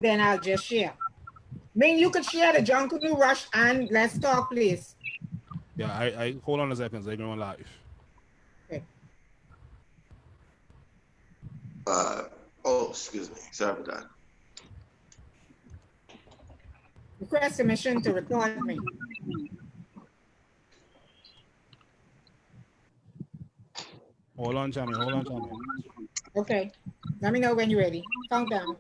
then I'll just share. Ming, you could share the Junkanoo Rush and let's talk, please. Yeah, I hold on a second. They're going live. Okay. Excuse me. Sorry for that. Request permission to record me. Hold on, Chammy. Hold on, Chammy. Okay. Let me know when you're ready. Countdown.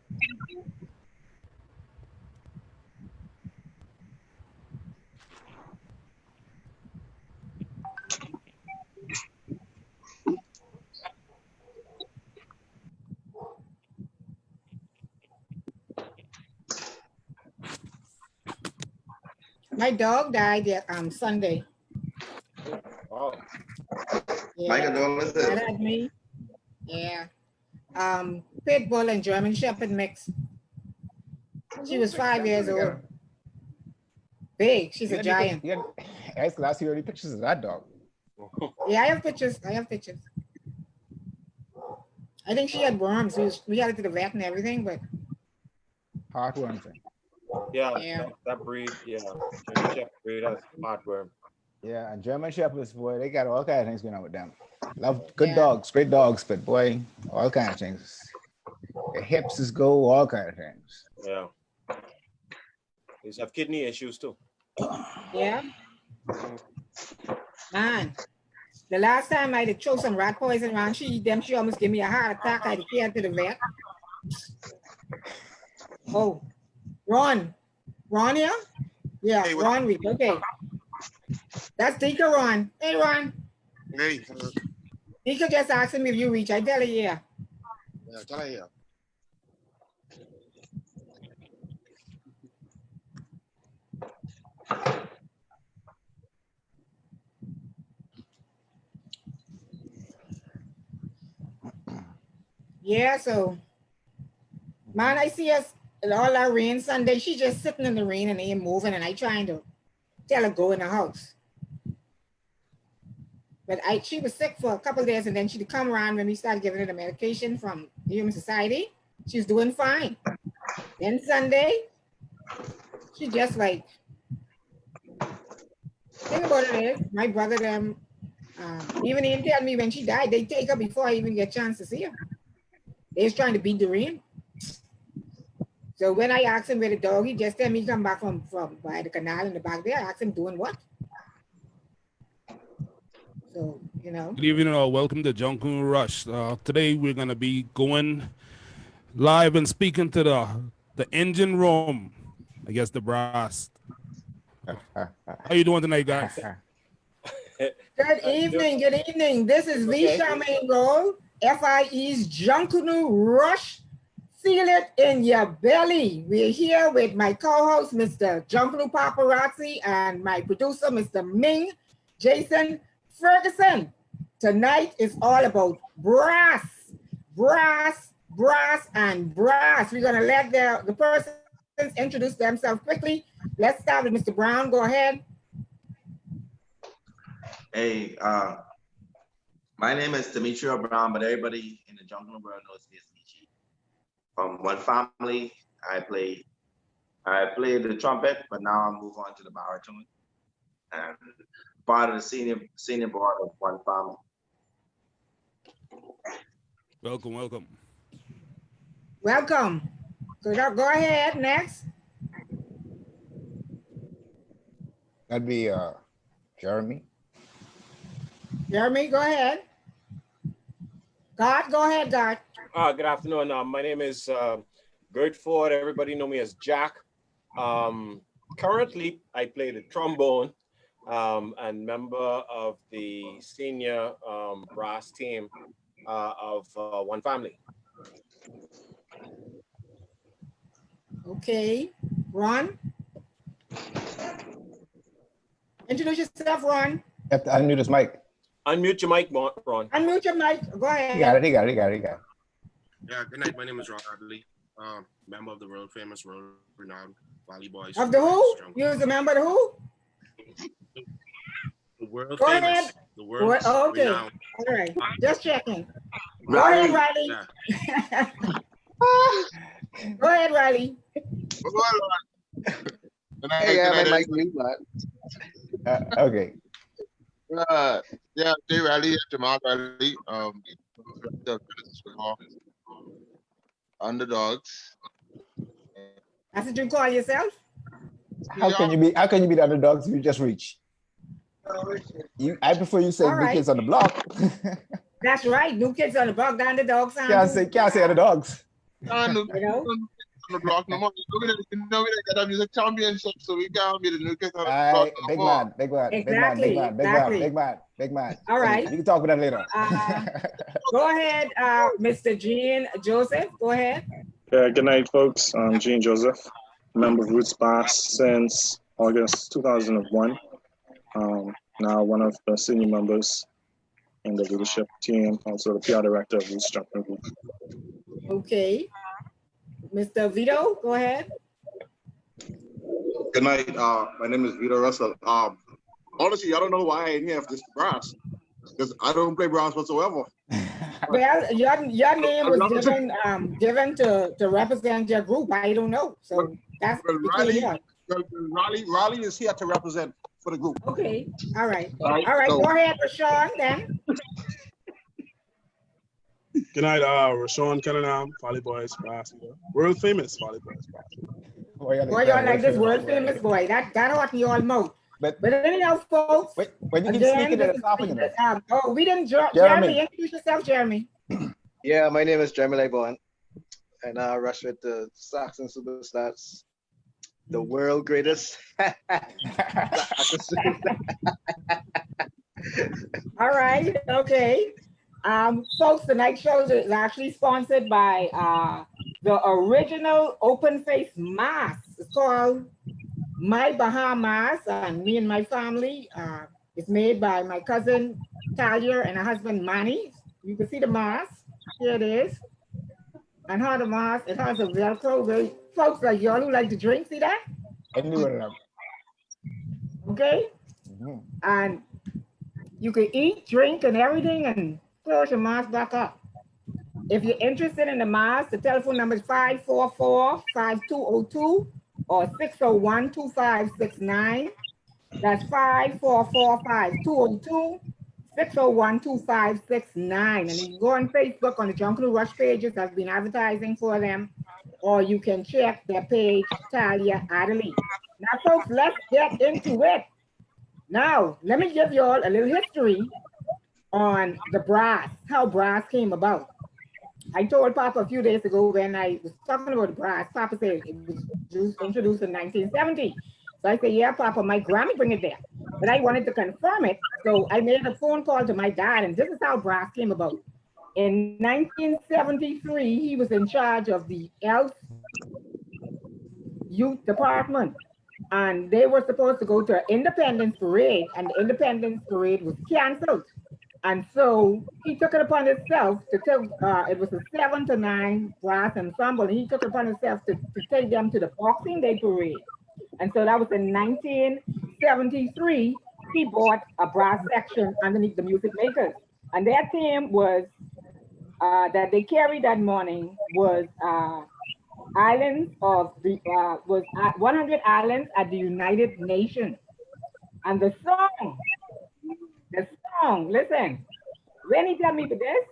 My dog died Sunday. Oh. Yeah. My condolences. That had me. Yeah. Pit bull and German Shepherd mix. She was 5 years old. Big. She's a giant. I last year, pictures of that dog. Yeah, I have pictures. I think she had worms. We had it to the vet and everything, but Heartworm. Yeah. That breed, German Shepherd breed has heartworm. Yeah, and German Shepherds, boy, they got all kinds of things going on with them. Love good dogs, great dogs, but boy, all kinds of things. The hips is go, all kinds of things. Yeah. They have kidney issues too. yeah. Man, the last time I had throw some rat poison around, she almost gave me a heart attack. I had to take her to the vet. Oh, Ron here? Yeah, hey, Ron Reed. Okay. That's Dika Ron. Hey, Ron. Hey. Dika just asked me if you reach. I tell her, yeah. Yeah, tell her, yeah. Yeah, so, man, I see us all our rain Sunday. She's just sitting in the rain and ain't moving, and I trying to tell her go in the house. But she was sick for a couple of days, and then she'd come around when we started giving her the medication from the Human Society. She's doing fine. Then Sunday, she just like, think about it is, my brother, them, even he didn't tell me when she died, they take her before I even get a chance to see her. They was trying to beat the rain. So when I asked him where the dog, he just tell me come back from by the canal in the back there. I asked him doing what? So, you know. Good evening, all. Welcome to Junkanoo Rush. Today we're gonna be going live and speaking to the engine room. I guess the brass. How you doing tonight, guys? Good evening. This is V. Charmaine Roll, FIE's Junkanoo Rush. Feel it in your belly. We're here with my co-host, Mr. Junkanoo Paparazzi, and my producer, Mr. Ming Jason Ferguson. Tonight is all about brass. We're gonna let the persons introduce themselves quickly. Let's start with Mr. Brown. Go ahead. Hey, my name is Demetrio Brown, but everybody in the Junkanoo world knows me as Michi. From one family, I play the trumpet, but now I move on to the baritone, and part of the senior board of one family. Welcome. So now go ahead, next. That'd be Jeremy. Jeremy, go ahead. God, go ahead, God. Good afternoon. My name is Gert Ford. Everybody know me as Jack. Currently, I play the trombone and member of the senior brass team of One Family. Okay, Ron. Introduce yourself, Ron. You have to unmute his mic. Unmute your mic, Ron. Unmute your mic. Go ahead. He got it. Yeah, good night. My name is Ron Adley, member of the world famous, world renowned Valley Boys. Of the who? You was a member of the who? The world go famous. Ahead. The world okay. renowned. All right. Just checking. Go ahead, Riley. Yeah. Go ahead, Riley. Yeah, my mic mute, man. Okay. Yeah, Jay Riley, Jamal Riley, the underdogs. That's what you call yourself? How can you be the underdogs if you just reach? I prefer you say All new right. kids on the block. That's right. New kids on the block, the underdog sound. Can't say underdogs. You know? On the block no more. We didn't get a music championship, so we can't be the new kids on the block no Big more. man. All right. We can talk about that later. Go ahead, Mr. Gene Joseph. Go ahead. Yeah, good night, folks. I'm Gene Joseph, member of Roots Bass since August 2001. Now one of the senior members in the leadership team, also the PR director of Roots Junkanoo Group. Okay. Mr. Vito, go ahead. Good night. My name is Vito Russell. Honestly, I don't know why I'm here for this brass, because I don't play brass whatsoever. Well, your name was given to represent your group. I don't know. So that's Raleigh is here to represent for the group. Okay. All right. All right. So, go ahead, Rashawn, then. Good night, Rashawn Cunningham, Folly Boys Brass, world famous Folly Boys Brass. Boy, y'all like this world famous boy. That ought to y'all mouth. But anyhow, folks. When you can sneak it at the top, we didn't. Jeremy, introduce yourself, Jeremy. Yeah, my name is Jeremy Lebon, and I rush with the Saxon Superstars, the world greatest. All right. Okay. Folks, tonight's show is actually sponsored by the original open face mask. It's called My Bahamas, and me and my family. It's made by my cousin Talia and her husband Manny. You can see the mask. Here it is. And how the mask, it has a Velcro. Folks like y'all who like to drink, see that? Okay. Mm-hmm. And you can eat, drink, and everything, and close your mask back up. If you're interested in the mask, the telephone number is 544-5202 or 601-2569. That's 544-5202, 601-2569. And you can go on Facebook on the Junkanoo Rush pages. I've been advertising for them. Or you can check their page, Talia Adderley. Now, folks, let's get into it. Now, let me give you all a little history on the brass, how brass came about. I told Papa a few days ago when I was talking about the brass, Papa said it was introduced in 1970. So I said, yeah, Papa, my Grammy bring it there. But I wanted to confirm it. So I made a phone call to my dad, and this is how brass came about. In 1973, he was in charge of the Elf Youth Department. And they were supposed to go to an Independence Parade, and the Independence Parade was canceled. And so he took it upon himself to tell, it was a 7 to 9 brass ensemble, and he took it upon himself to take them to the Boxing Day Parade. And so that was in 1973, he bought a brass section underneath the Music Makers. And their theme was, that they carried that morning was islands of the, was 100 islands at the United Nations. And the song, listen, when he tell me this,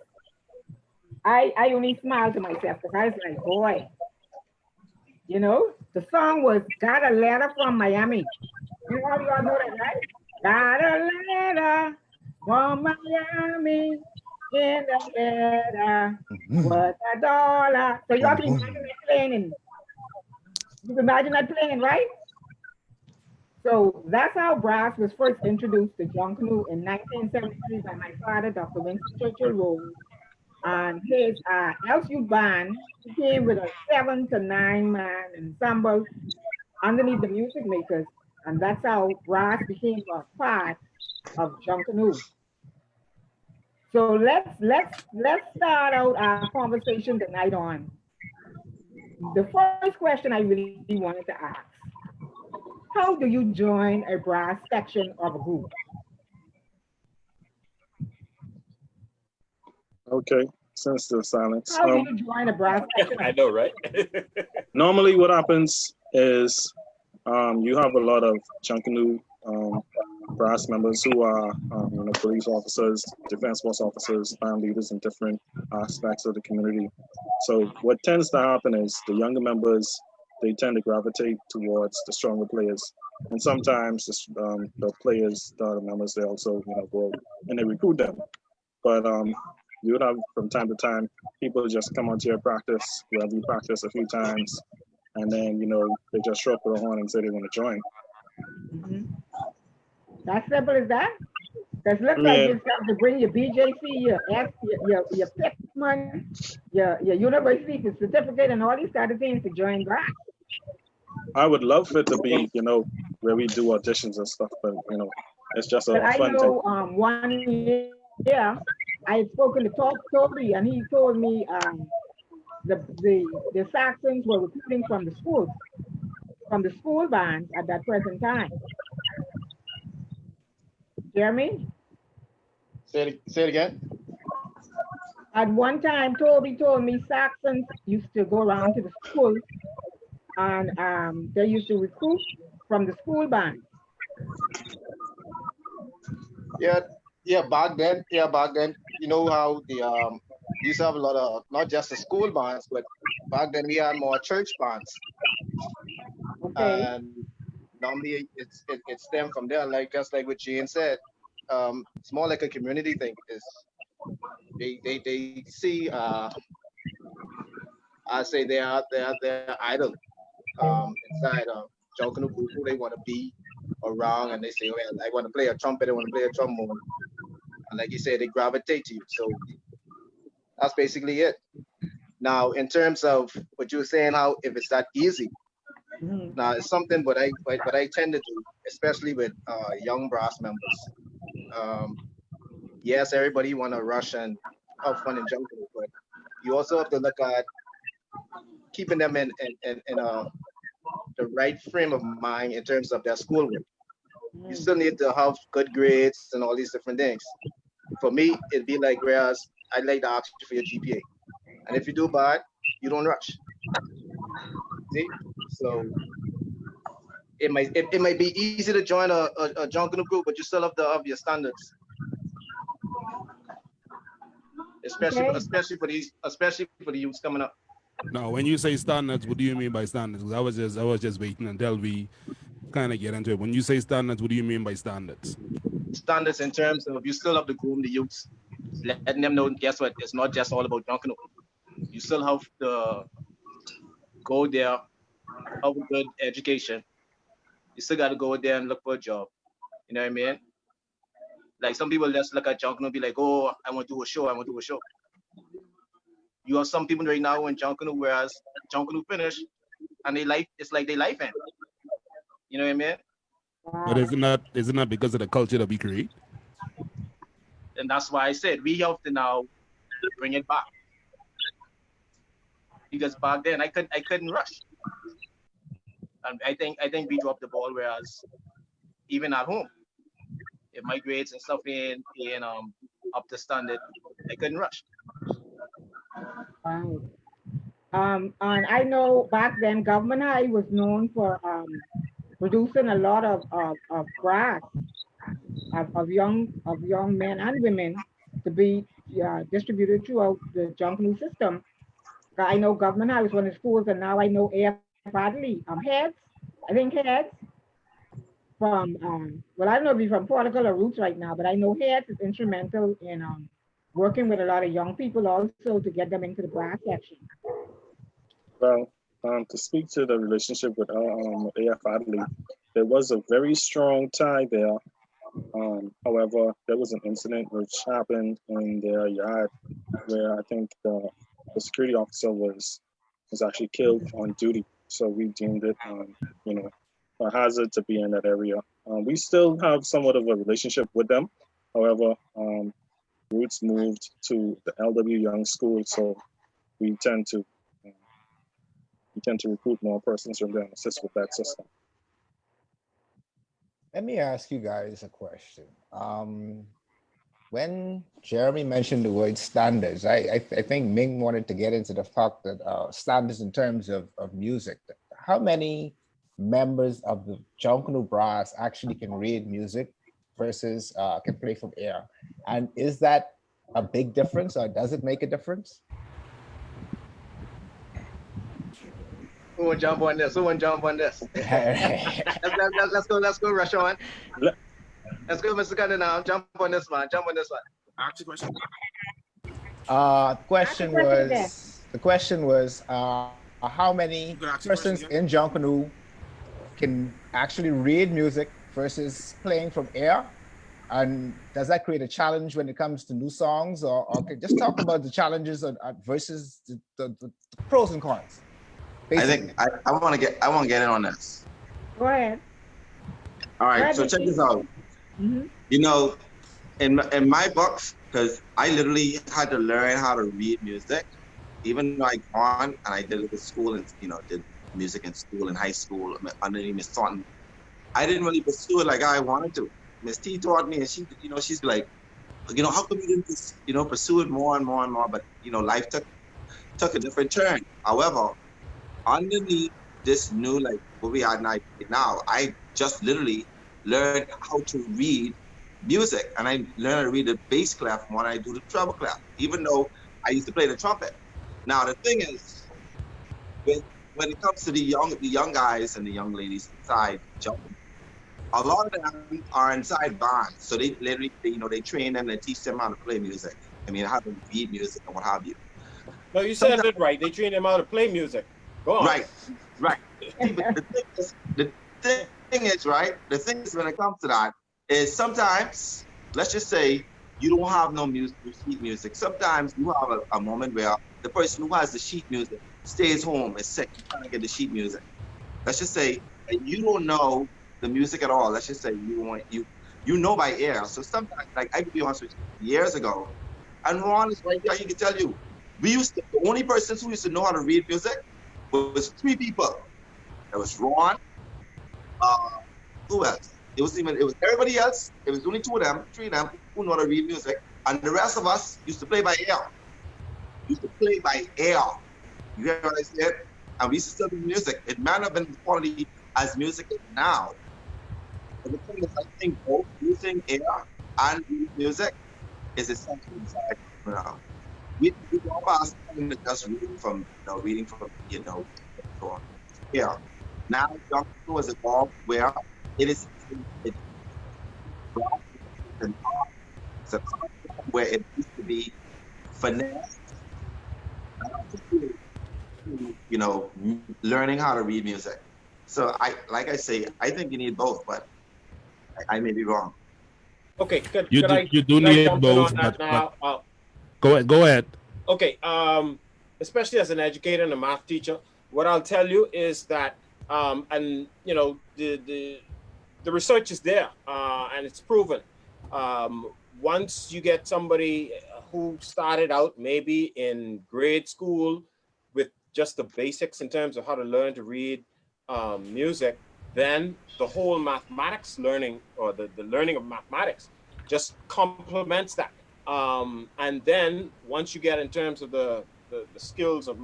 I only smiled to myself because I was like, boy, you know, the song was Got a Letter from Miami. You all know that, right? Got a letter from Miami, in the letter was $1. So y'all can imagine that playing, you can imagine that playing, right? So that's how brass was first introduced to Junkanoo in 1973 by my father, Dr. Winston Churchill Rose. And his Elf Youth Band came with a 7 to 9 man ensemble underneath the Music Makers. And that's how brass became a part of Junkanoo. So let's start out our conversation tonight on the first question I really wanted to ask. How do you join a brass section of a group? Okay. since the silence. How do you join a brass section? I know, right? Normally, what happens is you have a lot of Junkanoo brass members who are, police officers, defense force officers, band leaders in different aspects of the community. So what tends to happen is the younger members, they tend to gravitate towards the stronger players. And sometimes the players, the members, they also, go and they recruit them. But you would have from time to time people just come onto your practice, wherever you practice a few times, and then they just show up with a horn and say they want to join. Mm-hmm. That's simple as that. Because look like you have to bring your BJC, your Pittman, your university certificate, and all these kind of things to join brass. I would love for it to be, where we do auditions and stuff, but it's just a but fun I know 1 year I had spoken to Toby, and he told me the Saxons were recruiting from the schools, from the school bands at that present time. Jeremy? Say it again. At one time, Toby told me Saxons used to go around to the schools and they used to recruit from the school band. Yeah, back then, you know how the we used to have a lot of not just the school bands, but back then we had more church bands. Okay. And normally it stemmed from there, like just like what Jane said. It's more like a community thing. Is they see I say they are idol inside Junkanoo group who they want to be around, and they say, well, I want to play a trumpet, I want to play a trombone, and like you said, they gravitate to you. So that's basically it. Now, in terms of what you were saying, how if it's that easy, now it's something what I tend to do, especially with young brass members. Yes, everybody want to rush and have fun in Junkanoo, but you also have to look at keeping them in the right frame of mind in terms of their schoolwork. You still need to have good grades and all these different things. For me, it'd be like, whereas I'd like to ask you for your GPA. And if you do bad, you don't rush. See? So it might be easy to join a Junkanoo group, but you still have to have your standards. Especially for the youths coming up. Now, when you say standards, what do you mean by standards? Because I was just waiting until we kind of get into it. When you say standards, what do you mean by standards? Standards in terms of you still have to groom the youths, letting them know, guess what, it's not just all about Junkanoo. You still have to go there, have a good education. You still got to go there and look for a job. You know what I mean? Like some people just look at Junkanoo and be like, oh, I want to do a show. You have some people right now in Junkanoo, whereas Junkanoo finish and it's like their life end. You know what I mean? But isn't that because of the culture that we create? And that's why I said we have to now bring it back. Because back then I couldn't rush. And I think we dropped the ball, whereas even at home, if my grades and stuff ain't up to standard, I couldn't rush. Wow. And I know back then Government High was known for producing a lot of brass of young men and women to be distributed throughout the Junkanoo system. I know Government High was one of the schools, and now I know A.F. Adley, heads from well, I don't know if he's from Portugal or Roots right now, but I know Heads is instrumental in working with a lot of young people also to get them into the brass section. Well, to speak to the relationship with A.F. Adley, there was a very strong tie there. However, there was an incident which happened in their yard where I think the security officer was actually killed on duty. So we deemed it, a hazard to be in that area. We still have somewhat of a relationship with them. However, Roots moved to the LW Young School, so we tend to recruit more persons from there and assist with that system. Let me ask you guys a question. when Jeremy mentioned the word standards, I think Ming wanted to get into the fact that standards in terms of music. How many members of the Junkanoo Brass actually can read music versus can play from air? And is that a big difference, or does it make a difference? Who want to jump on this? Who want to jump on this? Let's go, rush on. Let's go, Mr. Gunner now. Jump on this one. Jump on this one. Ask the question. The question was how many persons in Junkanoo can actually read music versus playing from air? And does that create a challenge when it comes to new songs, or just talk about the challenges versus the pros and cons? Basically. I think I want to get in on this. Go ahead. All right, so check this out. Mm-hmm. You know, in my books, because I literally had to learn how to read music, even though I gone and I did it at school and did music in school in high school underneath Miss Thornton. I didn't really pursue it like I wanted to. Miss T taught me, and she's like, how come you didn't pursue it more and more and more? But life took a different turn. However, underneath this new what we are now, I just literally learned how to read music, and I learned how to read the bass clef when I do the treble clef, even though I used to play the trumpet. Now the thing is, when it comes to the young guys and the young ladies inside jumping, a lot of them are inside bands, so they literally they train them, they teach them how to play music. I mean, how to read music and what have you. No, you said it right. They train them how to play music. Go on. Right. The thing is, right? The thing is, when it comes to that, is sometimes, let's just say, you don't have no sheet music. Sometimes you have a moment where the person who has the sheet music stays home, is sick, trying to get the sheet music. Let's just say you don't know the music at all. Let's just say you know by ear. So sometimes, I could be honest with you, years ago, and Ron is right there. He can tell you, the only persons who used to know how to read music was 3 people. It was Ron. Who else? It was everybody else. It was only 2 of them, 3 of them who know how to read music, and the rest of us used to play by ear. You hear what I said? And we used to study music. It might not have been the quality as music is now. But the thing is, I think both using air and reading music is essential inside now. We all pass just reading from yeah. Now Junkanoo has evolved where it is where it used to be finesse, learning how to read music. So I say, I think you need both, but I may be wrong. Okay, You do need both, but go ahead. Okay, especially as an educator and a math teacher, what I'll tell you is that, and the research is there, and it's proven. Once you get somebody who started out maybe in grade school with just the basics in terms of how to learn to read music, then the whole mathematics learning, or the learning of mathematics, just complements that. And then once you get in terms of the skills of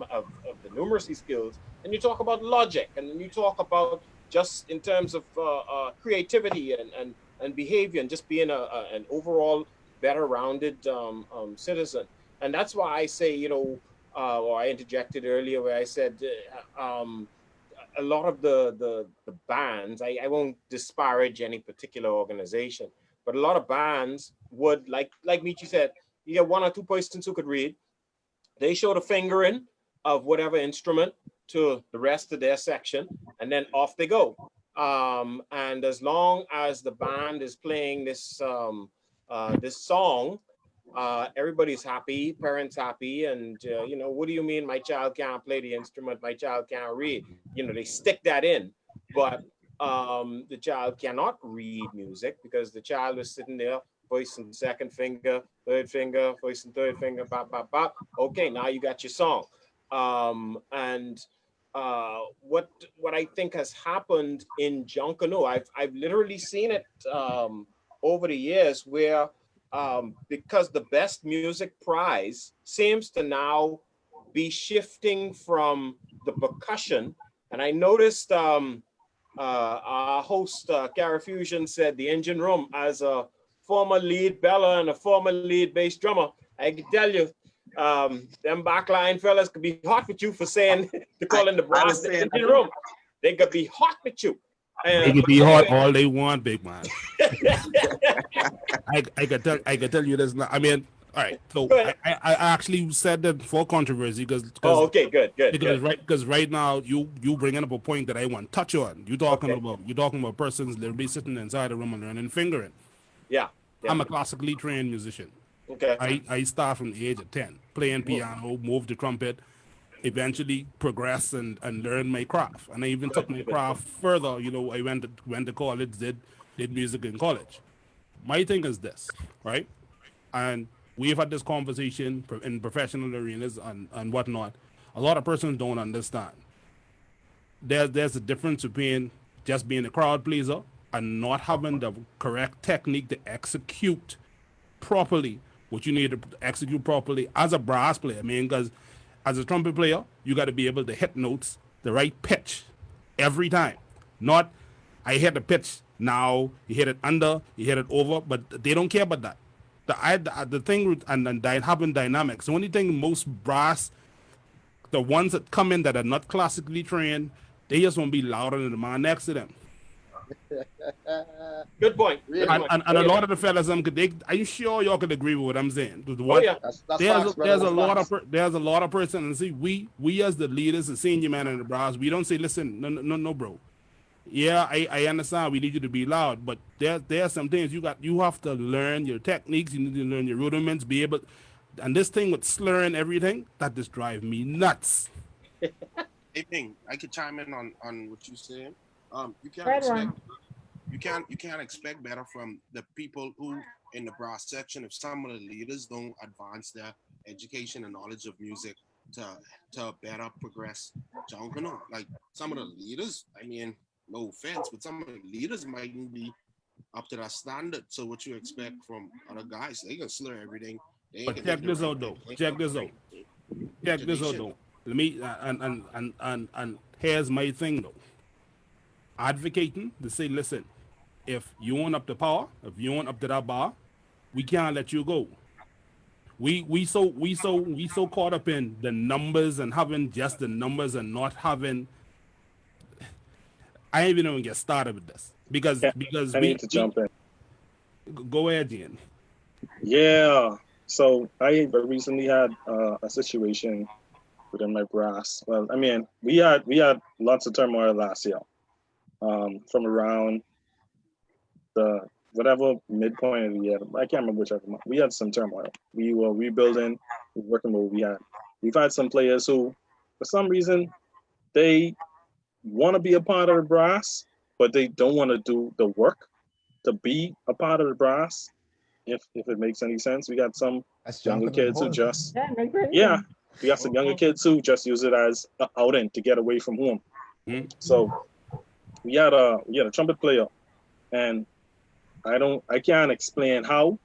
the numeracy skills, and you talk about logic, and then you talk about just in terms of creativity and behavior, and just being an overall better rounded citizen. And that's why I say, or I interjected earlier where I said a lot of the bands, I won't disparage any particular organization, but a lot of bands would, like Michi said, you get 1 or 2 persons who could read. They show the fingering of whatever instrument to the rest of their section, and then off they go. And as long as the band is playing this this song, everybody's happy, parents happy, and what do you mean my child can't play the instrument, my child can't read? They stick that in, but the child cannot read music because the child is sitting there voicing 2nd finger, 3rd finger, voicing 3rd finger, bop, bop, bop. Okay, now you got your song. And what I think has happened in Junkanoo, I've literally seen it over the years where because the best music prize seems to now be shifting from the percussion. And I noticed our host, Cara Fusion, said the engine room, as a former lead bella and a former lead bass drummer, I can tell you, them backline fellas could be hot with you for saying, to call in the brass the engine room. They could be hot with you. They can be hot all they want, big man. I can tell you this. I mean, all right. So I actually said that for controversy because okay, good. Because right now you bringing up a point that I want to touch on. You're talking about persons literally sitting inside a room and learning fingering. Yeah. I'm a classically trained musician. Okay. I start from the age of 10, playing piano, moved to trumpet, eventually progressed and learned my craft. And I even took my craft further. You know, I went to college, did music in college. My thing is this, right? And we've had this conversation in professional arenas and whatnot. A lot of persons don't understand. There's a difference between just being a crowd pleaser and not having the correct technique to execute properly what you need to execute properly as a brass player. I mean, because as a trumpet player, you got to be able to hit notes the right pitch every time. Not, I hit the pitch now, you hit it under, you hit it over, but they don't care about that. The thing with, and having dynamics, the only thing most brass, the ones that come in that are not classically trained, they just want to be louder than the man next to them. Good point. And a lot of the fellas, are you sure y'all could agree with what I'm saying? Yeah. There's a lot of person, and see, we as the leaders, the senior man in the brass, we don't say, listen, no, bro. Yeah, I understand we need you to be loud, but there are some things you have to learn your techniques, you need to learn your rudiments, be able, and this thing with slurring everything, that just drives me nuts. Hey Ping, I could chime in on what you said. You can't expect better from the people who in the brass section if some of the leaders don't advance their education and knowledge of music to better progress Junkanoo. Like some of the leaders, I mean, no offense, but some of the leaders mightn't be up to that standard. So what you expect from other guys, they can slur everything. But check this out though. Let me and here's my thing though. Advocating to say, listen, if you want up the power, if you want up to that bar, we can't let you go. We so caught up in the numbers and having just the numbers and not having. I ain't even get started with this because I need to jump in. Go ahead, Ian. Yeah. So I recently had a situation within my brass. Well, I mean, we had lots of turmoil last year. From around the whatever midpoint of the year, I can't remember whichever month. We had some turmoil. We were rebuilding, working with what we had. We've had some players who, for some reason, they want to be a part of the brass, but they don't want to do the work to be a part of the brass. If it makes any sense, we got some younger kids who just we got some younger kids who just use it as an outing to get away from home. So we had a trumpet player, and I can't explain how.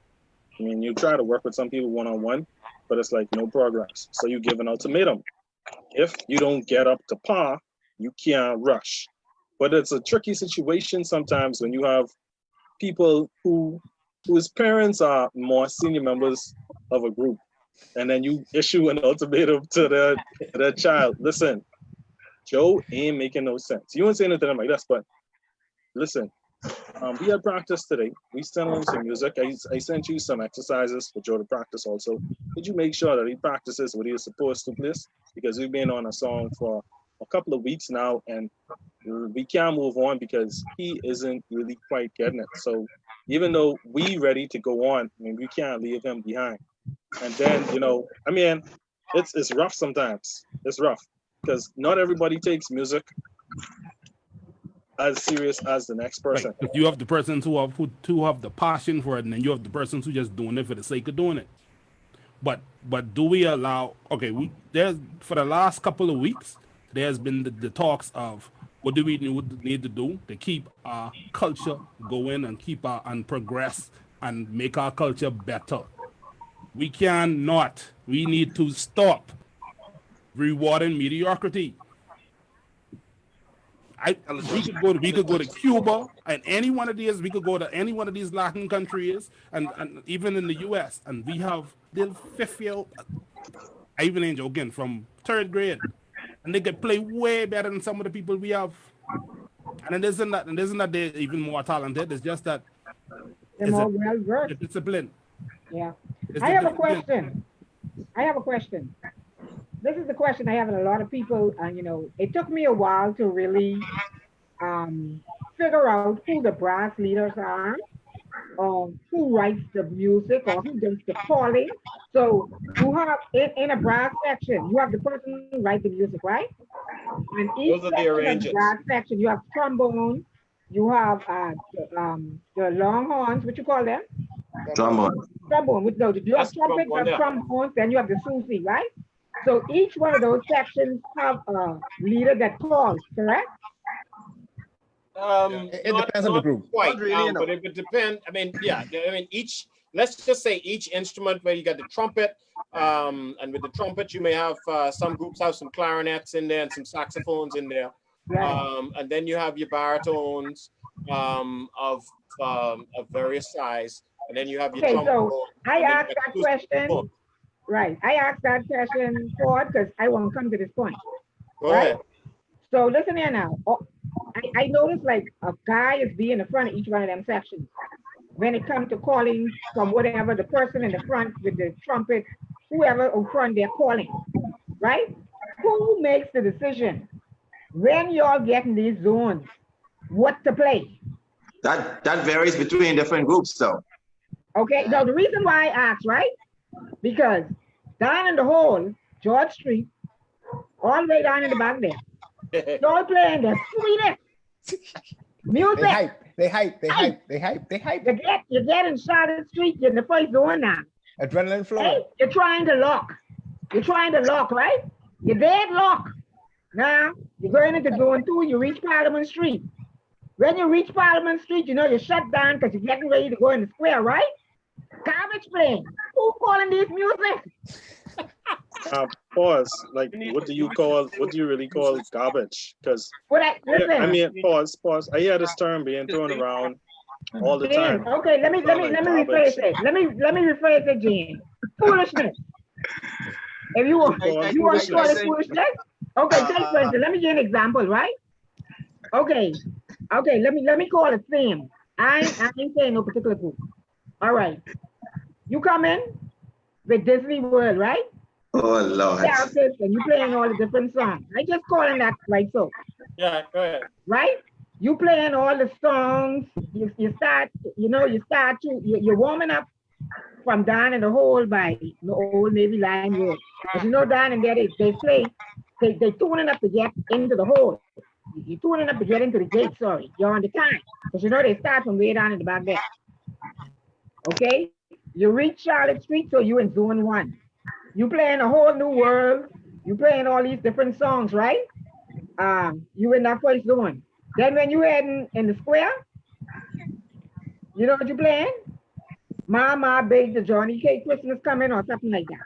I mean, you try to work with some people one-on-one, but it's like no progress. So you give an ultimatum. If you don't get up to par, you can't rush. But it's a tricky situation sometimes when you have people whose parents are more senior members of a group, and then you issue an ultimatum to their child. Listen, Joe ain't making no sense. You won't say anything like this, but listen, we had practice today. We sent him some music. I sent you some exercises for Joe to practice also. Could you make sure that he practices what he is supposed to, please? Because we've been on a song for a couple of weeks now, and we can't move on because he isn't really quite getting it. So even though we ready to go on, I mean, we can't leave him behind. And then, I mean, it's rough sometimes. It's rough because not everybody takes music as serious as the next person. Right. You have the persons who have the passion for it, and then you have the persons who just doing it for the sake of doing it. But do we allow? Okay, there's for the last couple of weeks, there's been the talks of what do we need to do to keep our culture going and keep and progress and make our culture better. We cannot. We need to stop rewarding mediocrity. We could go to Cuba and any one of these. We could go to any one of these Latin countries and even in the U.S. and we have little 5-year-old. I even ain't joking from 3rd grade, and they could play way better than some of the people we have. And it isn't that they're even more talented. It's just that they're more well versed. Discipline. Yeah. I have a question. This is the question I have in a lot of people. It took me a while to really figure out who the brass leaders are, who writes the music or who does the calling. So you have in a brass section, you have the person who writes the music, right? And each Those are the arrangers. brass section, you have trombone, you have the longhorns, what you call them? Trombone. Trombone. You have trumpets, you have trombones, then you have the Susie, right? So each one of those sections have a leader that calls, correct? It depends on the group. Quite, but it would depend. I mean, let's just say each instrument where you got the trumpet, and with the trumpet you may have some groups have some clarinets in there and some saxophones in there, right. And then you have your baritones of various size, and then you have your trombone. So I asked that question. Right, I asked that question forward because I want to come to this point. Go ahead. So listen here now. I noticed like a guy is being in the front of each one of them sections. When it comes to calling from whatever, the person in the front with the trumpet, whoever in front, they're calling, right? Who makes the decision when y'all get in these zones, what to play? That varies between different groups though. Okay, now the reason why I asked, right? Because down in the hole, George Street, all the way down in the back there, y'all playing the sweetest music. They hype. You get in Charlotte Street, you're in the first zone now. Adrenaline flow. Hey, you're trying to lock, right? You're dead lock. Now, you're going into zone 2, you reach Parliament Street. When you reach Parliament Street, you shut down because you're getting ready to go in the square, right? Garbage playing. Who calling these music? Pause. Like, what do you really call garbage? Because pause. I hear this term being thrown around all the time. Okay, let me rephrase it. Let me rephrase it, Gene. Foolishness. If you want to call it foolishness, okay, take for instance. Let me give an example, right? Okay. Let me call it theme. I ain't saying no particular group. All right. You come in with Disney World, right? Oh, Lord. And you playing all the different songs. I just calling that like so. Yeah, go ahead. Right? You playing all the songs. You start, you're warming up from down in the hole by the old Navy Line Road. Because down in there they play, they tuning up to get into the hole. You're tuning up to get into the gate, sorry. You're on the time. Because they start from way down in the back there. Okay? You reach Charlotte Street, so you in zone 1. You playing a whole new world. You playing all these different songs, right? You in that first zone. Then when you heading in the square, you know what you playing? Mama Baked the Johnny Cake Christmas coming or something like that.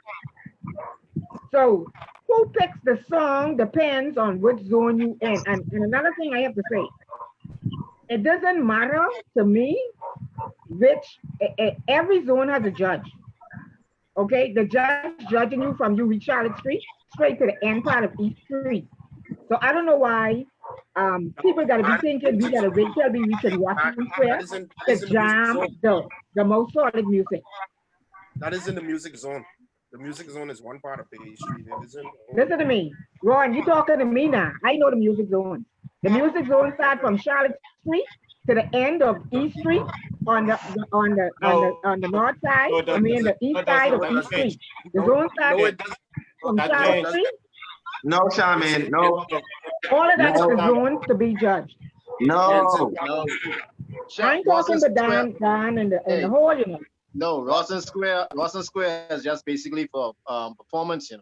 So who picks the song depends on which zone you in. And another thing I have to say, it doesn't matter to me which, every zone has a judge. Okay, the judge judging you from you reach Charlotte Street straight to the end part of each street. So I don't know why people gotta be thinking we gotta wait till we reach Washington Square to jam the most solid music. That is in the music zone. The music zone is one part of the street. It isn't. Listen to me, Ron. You talking to me now? I know the music zone. The music zone starts from Charlotte Street to the end of East Street on the north side. I mean the east side of East Street. The zone starts from Charlotte Street. No, Charmaine, no. All of that is the zone to be judged. No. I ain't talking to down in the hole, No, Rawson Square is just basically for performance,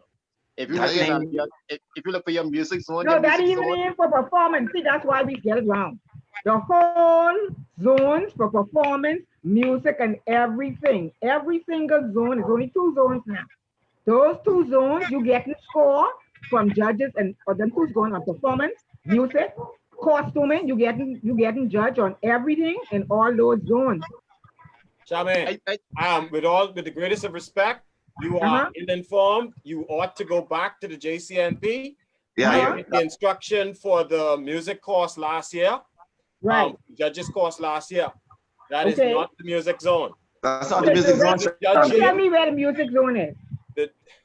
If you look for your music zone, no, that even ain't for performance. See, that's why we get it wrong. The whole zones for performance music and everything. Every single zone is only 2 zones now. Those 2 zones, you get a score from judges and or them who's going on performance, music, costuming. You getting judged on everything in all those zones. Charmaine, with the greatest of respect, you are ill-informed. You ought to go back to the JCNP. Yeah, The instruction for the music course last year, right? Judges course last year. That is not the music zone. That's not the music zone. So tell me where the music zone is.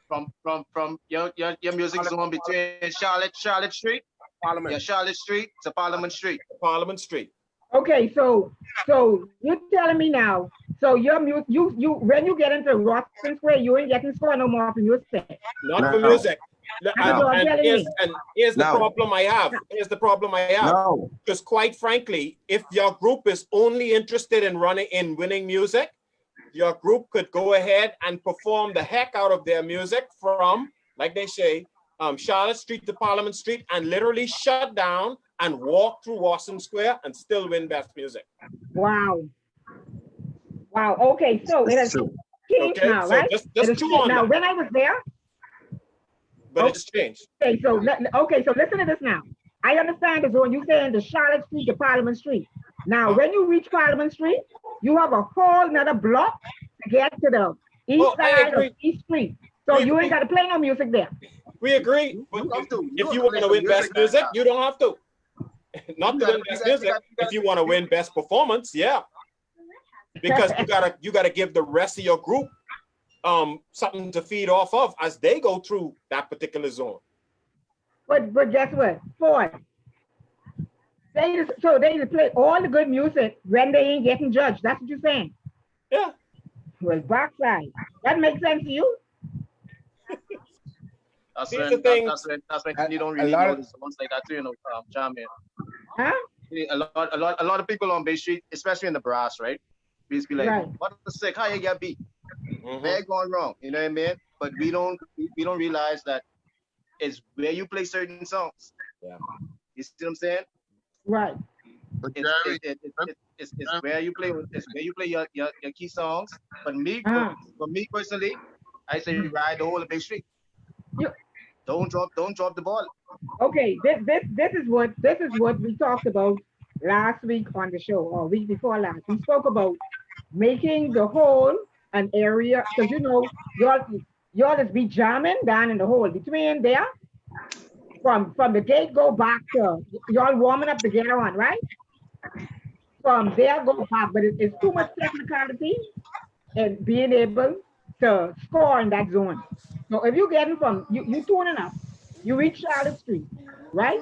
From your music zone between Charlotte Street, Parliament. Yeah, Charlotte Street to Parliament Street. Parliament Street. Okay, so you're telling me now. So your you when you get into Rossington Square, you ain't getting score no more for music. Not for music. And here's the problem I have. Here's the problem I have. Because quite frankly, if your group is only interested in winning music, your group could go ahead and perform the heck out of their music from, like they say, Charlotte Street to Parliament Street, and literally shut down and walk through Washington Square and still win best music. Wow. Wow. Okay, so it has changed now, right? Just chew on now, that. when I was there, but it's changed. Okay, so listen to this now. I understand the zone. You saying the Charlotte Street to Parliament Street. Now, when you reach Parliament Street, you have a whole nother block to get to the east side of East Street. So you ain't got to play no music there. We agree. But if you want to win best music, you don't have to. Not to win best music. If you want to win best performance, yeah. Because you gotta give the rest of your group something to feed off of as they go through that particular zone. But guess what? They just play all the good music when they ain't getting judged. That's what you're saying. Yeah. Well, backside. That makes sense to you? That's when you don't really know the zones like that too, you know, Charmaine. Huh? A lot of people on Bay Street, especially in the brass, right? Basically like, what the sick? How you get beat? They're going wrong. You know what I mean? But we don't realize that it's where you play certain songs. Yeah. You see what I'm saying? Right. It's where you play. It's where you play your key songs. But for me personally, I say ride the whole of Bay Street. Don't drop the ball. Okay, this is what we talked about last week on the show, or week before last. We spoke about making the hole an area, because you know y'all just be jamming down in the hole between there. From the gate go back to y'all warming up to get on, right? From there go back, but it's too much technicality and being able to score in that zone. So if you're getting from you tuning up, you reach Charlotte Street, right?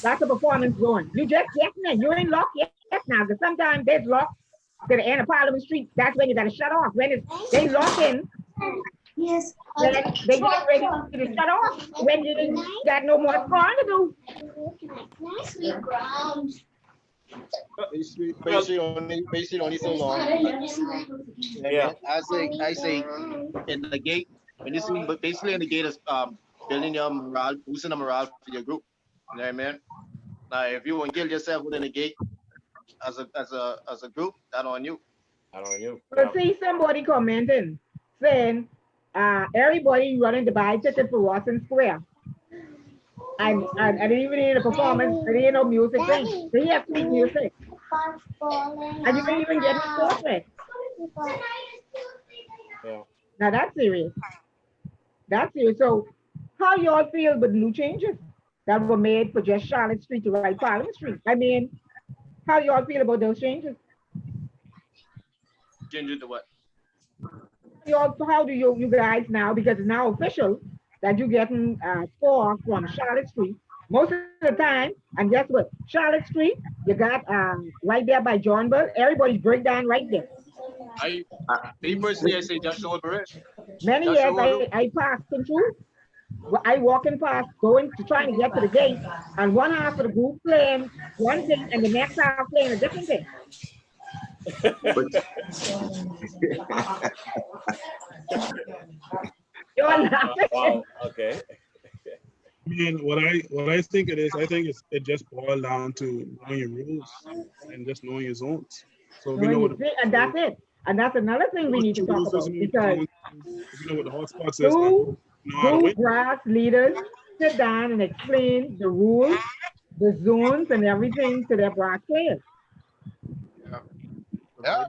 That's a performance zone. You just getting in. You ain't locked yet now, because sometimes there's locked to the end of Parliament Street. That's when you gotta shut off. When they lock in, yes, they get ready to shut off when you got no more scoring to do. Nicely ground. Basically only so long. Yeah. I say in the gate, when you see, but basically in the gate is building your morale, boosting the morale for your group. You know what I mean? Now if you want to kill yourself within the gate as a group, that on you. That on you. But see somebody commenting saying everybody running to buy ticket for Washington Square. And even in the performance, there ain't no music thing. They have sweet music. And you can even get a portrait. Yeah. Now that's serious. That's serious. So how y'all feel with new changes that were made for just Charlotte Street to right Parliament Street? I mean, how y'all feel about those changes? Change to what? How do you guys now, because it's now official that you're getting score from Charlotte Street most of the time, and guess what? Charlotte Street, you got right there by Johnville, everybody's breakdown right there. Me personally, I say just over it. Many years I passed through. I walking past, going to trying to get to the gate, and one half of the group playing one thing, and the next half playing a different thing. You're laughing. Wow. Okay. I mean, what I think it is, I think it just boiled down to knowing your rules and just knowing your zones. So So we know when what you see, and that's it. And that's another thing we need to talk about because we know what the hotspots is. two We know how to win. brass leaders sit down and explain the rules, the zones, and everything to their brass players. Yeah.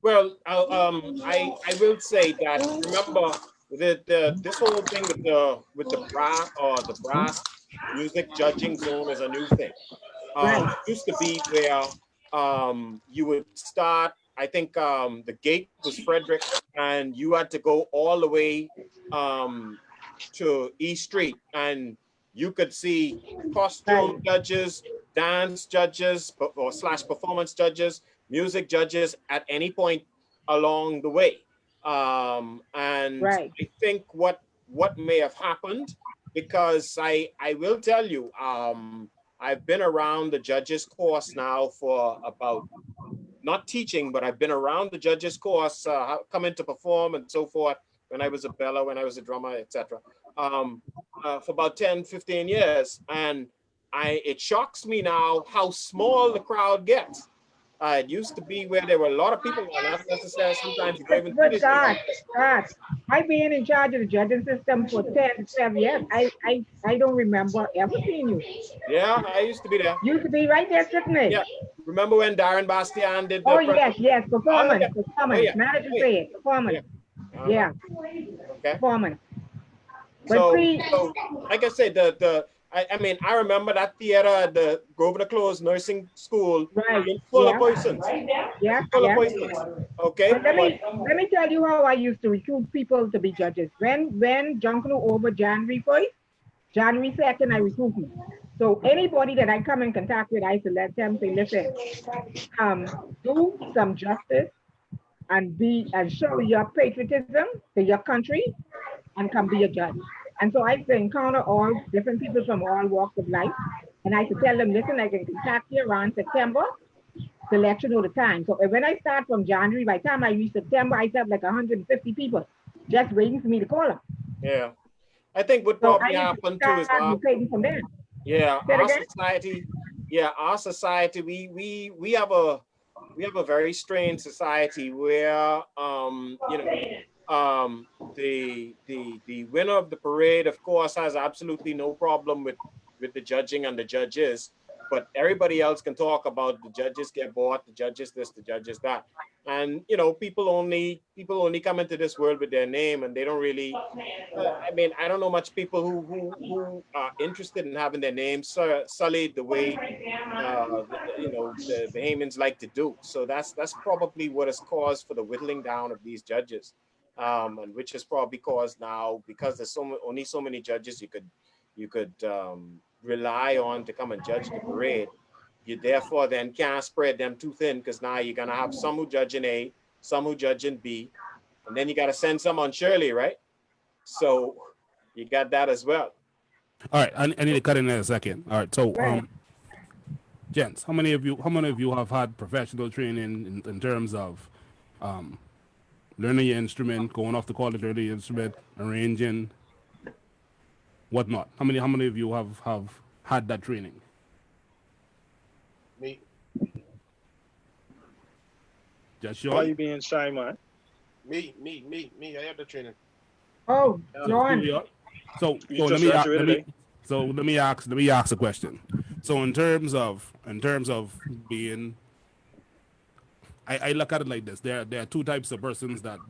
Well, I will say that remember the this whole thing with the brass music judging zone is a new thing. Right. It used to be where you would start. I think the gate was Frederick, and you had to go all the way um, to East Street, and you could see costume Right. judges, dance judges, or slash performance judges, music judges at any point along the way. And Right. I think what may have happened because I will tell you I've been around the judges course now for about not teaching, but I've been around the judges course, coming to perform and so forth when I was a bella, when I was a drummer, etc. For about 10, 15 years. And it shocks me now how small the crowd gets. It used to be where there were a lot of people, and not necessarily sometimes you don't even see But this. God, I've been in charge of the judging system for 10 to 12 years. I don't remember ever seeing you. Yeah, I used to be there. You used to be right there sitting there. Yeah. Remember when Darren Bastian did the Oh, yes, Oh, performance, yeah. Oh, performance. yeah. Now that you Oh, say it, yeah. performance. Uh-huh. Yeah, Okay. performance. But So, see, so like I said, I mean, I remember that theater at the Grosvenor Close Nursing School right, being full of yeah, persons. yeah, Full of yeah. persons. Okay. But let me tell you how I used to recruit people to be judges. When Junkanoo over January 1st, January 2nd, I recruit me. So anybody that I come in contact with, I select them, say, listen, do some justice and show your patriotism to your country and come be a judge. And so I used to encounter all different people from all walks of life. And I used to tell them, listen, I can contact you around September to let you know the time. So when I start from January, by the time I reach September, I have like 150 people just waiting for me to call them. Yeah. I think what So probably I used to happened too is start locating from there. yeah, Say it our again? society, our society, we have a very strange society where the winner of the parade, of course, has absolutely no problem with the judging and the judges, but everybody else can talk about the judges get bought, the judges this, the judges that, and people only come into this world with their name, and they don't really. I mean, I don't know much people who are interested in having their names sullied the way the Bahamians like to do. So that's probably what has caused for the whittling down of these judges, and which has probably caused now because there's only so many judges you could rely on to come and judge the parade. You therefore then can't spread them too thin because now you're gonna have some who judge in A, some who judge in B, and then you got to send some on Shirley, right? So you got that as well. All right, I need to cut in there a second. All right, so Right. gents, how many of you have had professional training in terms of learning your instrument, going off to college, learning your instrument, arranging, whatnot? How many of you have had that training? Me. Just Why Sean? you being shy, man? Me. I had the training. Oh, So, John. so You let just me graduated, eh? let me ask a question. So in terms of being, I look at it like this. There are two types of persons that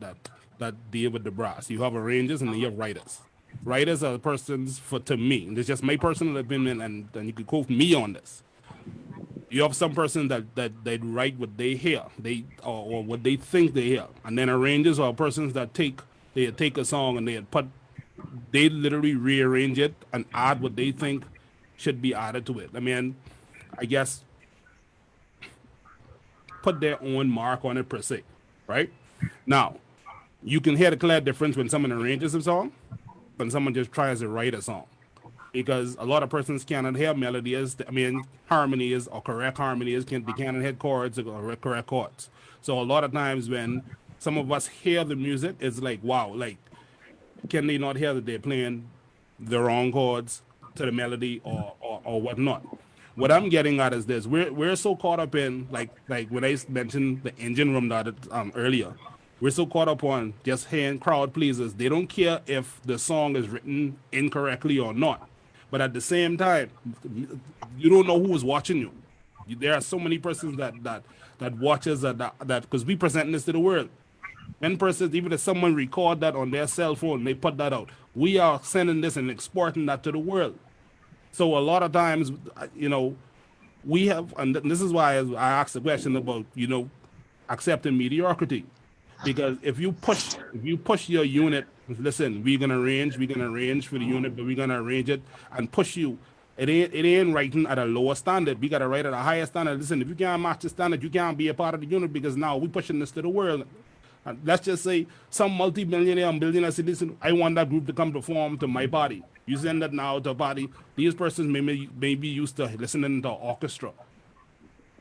deal with the brass. You have arrangers and then you have writers. Writers are persons to me. And it's just my personal opinion, and you could quote me on this. You have some person that they write what they hear, or what they think they hear, and then arrangers are persons that take a song and they literally rearrange it and add what they think should be added to it. I mean, I guess put their own mark on it per se, right? Now, you can hear the clear difference when someone arranges a song when someone just tries to write a song. Because a lot of persons cannot hear melodies. I mean, harmonies or correct harmonies. They cannot hear chords or correct chords. So a lot of times when some of us hear the music, it's like, wow, like, can they not hear that they're playing the wrong chords to the melody or whatnot? what I'm getting at is this: we're so caught up in like when I mentioned the engine room that earlier. We're so caught up on just hearing crowd pleasers. They don't care if the song is written incorrectly or not. But at the same time, you don't know who is watching you. There are so many persons that watches that because we present this to the world. Many persons, even if someone record that on their cell phone, they put that out. We are sending this and exporting that to the world. So a lot of times, we have, and this is why I asked the question about, accepting mediocrity. Because if you push your unit, listen, we're gonna arrange for the unit, but we're gonna arrange it and push you. It ain't writing at a lower standard. We gotta write at a higher standard. Listen, if you can't match the standard, you can't be a part of the unit because now we're pushing this to the world. And let's just say some multi-millionaire and billionaire say, listen, I want that group to come perform to my party. You send that now to a party. These persons may be used to listening to orchestra.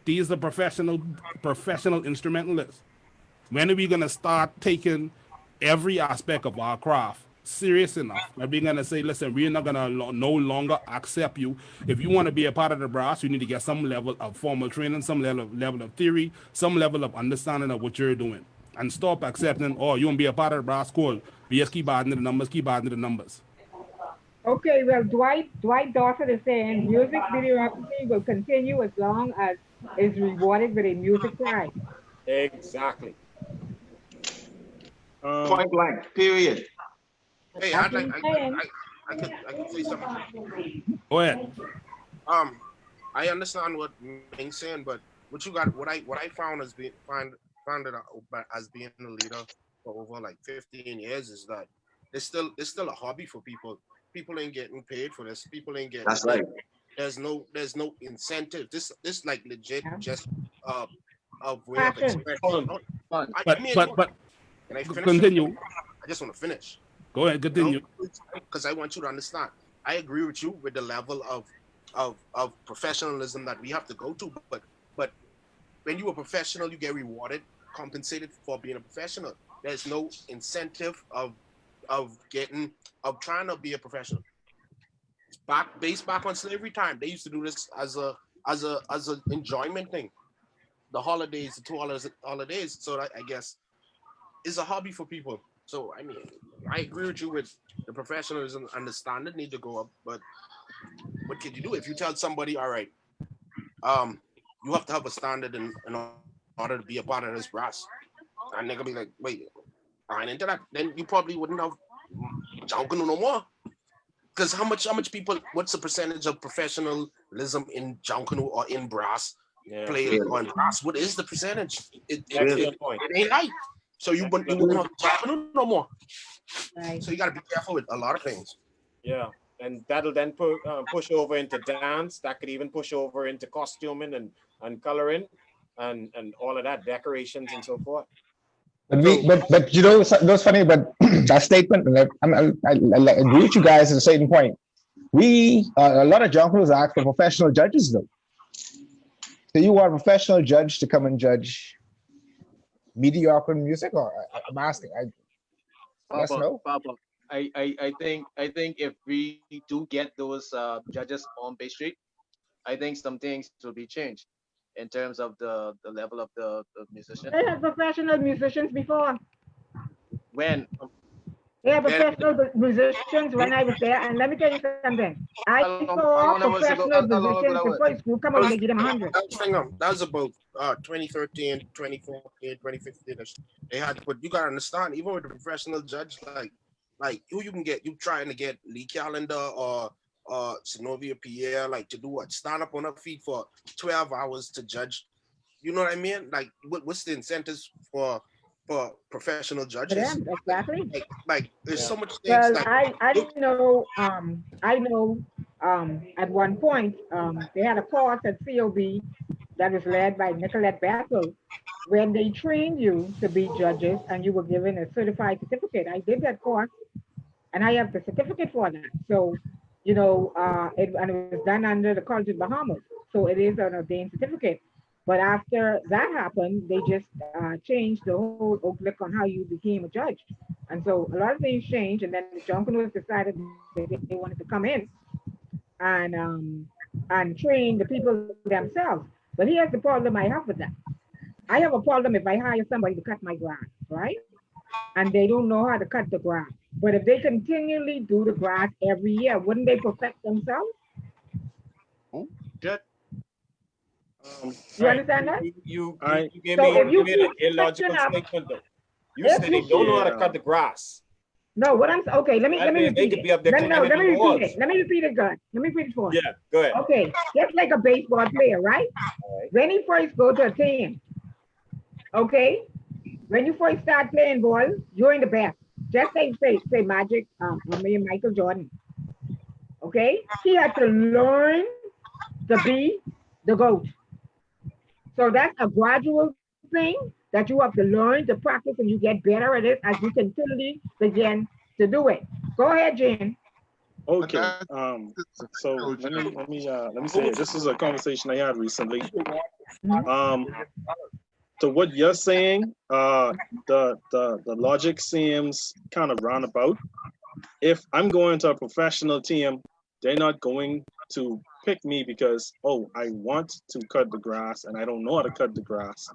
These are professional instrumentalists. When are we gonna start taking every aspect of our craft serious enough that we're gonna say, listen, we're not gonna no longer accept you. If you want to be a part of the brass, you need to get some level of formal training, some level of theory, some level of understanding of what you're doing, and stop accepting. Oh, you want to be a part of the brass? Cool. We just keep adding to the numbers, keep adding to the numbers. Okay, well, Dwight Dawson is saying music mediocrity will continue as long as it's rewarded with a music prize. Exactly. Point blank. Period. Hey, That's I'd what like, he's saying. I could say something. Go ahead. I understand what Ming's saying, but what I found found it out as being a leader for over like 15 years is that it's still a hobby for people. People ain't getting paid for this. People ain't getting That's right. there's no incentive. This like legit Yeah. just a way of Passion. expression. Fun. But Me and you, but can I finish? continue. I just want to finish. Go ahead, continue. Because I want you to understand. I agree with you with the level of professionalism that we have to go to, but when you're a professional, you get rewarded, compensated for being a professional. There's no incentive of trying to be a professional. It's based back on slavery time. They used to do this as a enjoyment thing. The holidays, the two holidays. So I guess it's a hobby for people. So I mean, I agree with you with the professionalism and the standard need to go up. But what can you do if you tell somebody, all right, um, you have to have a standard in order to be a part of this brass, and they're gonna be like, wait, I ain't into that. Then you probably wouldn't have Junkanoo no more. Because how much people? What's the percentage of professionalism in Junkanoo or in brass Yeah. play on brass? What is the percentage? Excellent point. It ain't right. So you wouldn't have Junkanoo no more. Right. So you got to be careful with a lot of things. Yeah, and that'll then push over into dance. That could even push over into costuming and coloring and all of that, decorations and so forth. But So but that's funny. But that statement, and I agree with you guys at a certain point. We a lot of junkers ask for professional judges though. So you want a professional judge to come and judge mediocre music, or I'm asking. Yes, no. Papa. I think if we do get those judges on Bay Street, I think some things will be changed in terms of the level of the musician. They had professional musicians before. When They had then professional musicians when I was there. And let me tell you something. I how saw long that was ago? professional How long ago musicians that was? before school come that out, was, they give them 100. that was about 2013, 2014, 2015. They had, but you gotta understand, even with the professional judge, like who you can get, you trying to get Lee Calendar or Synovia Pierre, like to do what? Stand up on her feet for 12 hours to judge. You know what I mean? Like what's the incentives for professional For judges? them, exactly. Like there's Yeah. so much things Well, like I know at one point they had a course at COB that was led by Nicolette Battle, when they trained you to be judges and you were given a certified certificate. I did that course and I have the certificate for that. So, and it was done under the College of Bahamas. So it is an ordained certificate. But after that happened, they just changed the whole outlook on how you became a judge. And so a lot of things changed. And then the Junkanoo decided that they wanted to come in and and train the people themselves. But here's the problem I have with that. I have a problem if I hire somebody to cut my grass, right? And they don't know how to cut the grass. But if they continually do the grass every year, wouldn't they perfect themselves? Good. You understand that? You gave So me, if you an keep illogical switching up, statement though. You if said you they don't know how to Yeah. cut the grass. no, what I'm okay, let me That means they repeat could it. be up there Let me climbing the repeat walls. it. Let me repeat it, good. Let me repeat it for you. Yeah, go ahead. Okay, just like a baseball player, right? When he first go to a team, okay, when you first start playing ball, you're in the best. Just say Magic, or maybe Michael Jordan. Okay, he had to learn to be the GOAT. So that's a gradual thing that you have to learn to practice, and you get better at it as you continually begin to do it. Go ahead, Jen. Okay. So let me say this is a conversation I had recently. To what you're saying, the logic seems kind of roundabout. If I'm going to a professional team, they're not going to pick me because, oh, I want to cut the grass and I don't know how to cut the grass.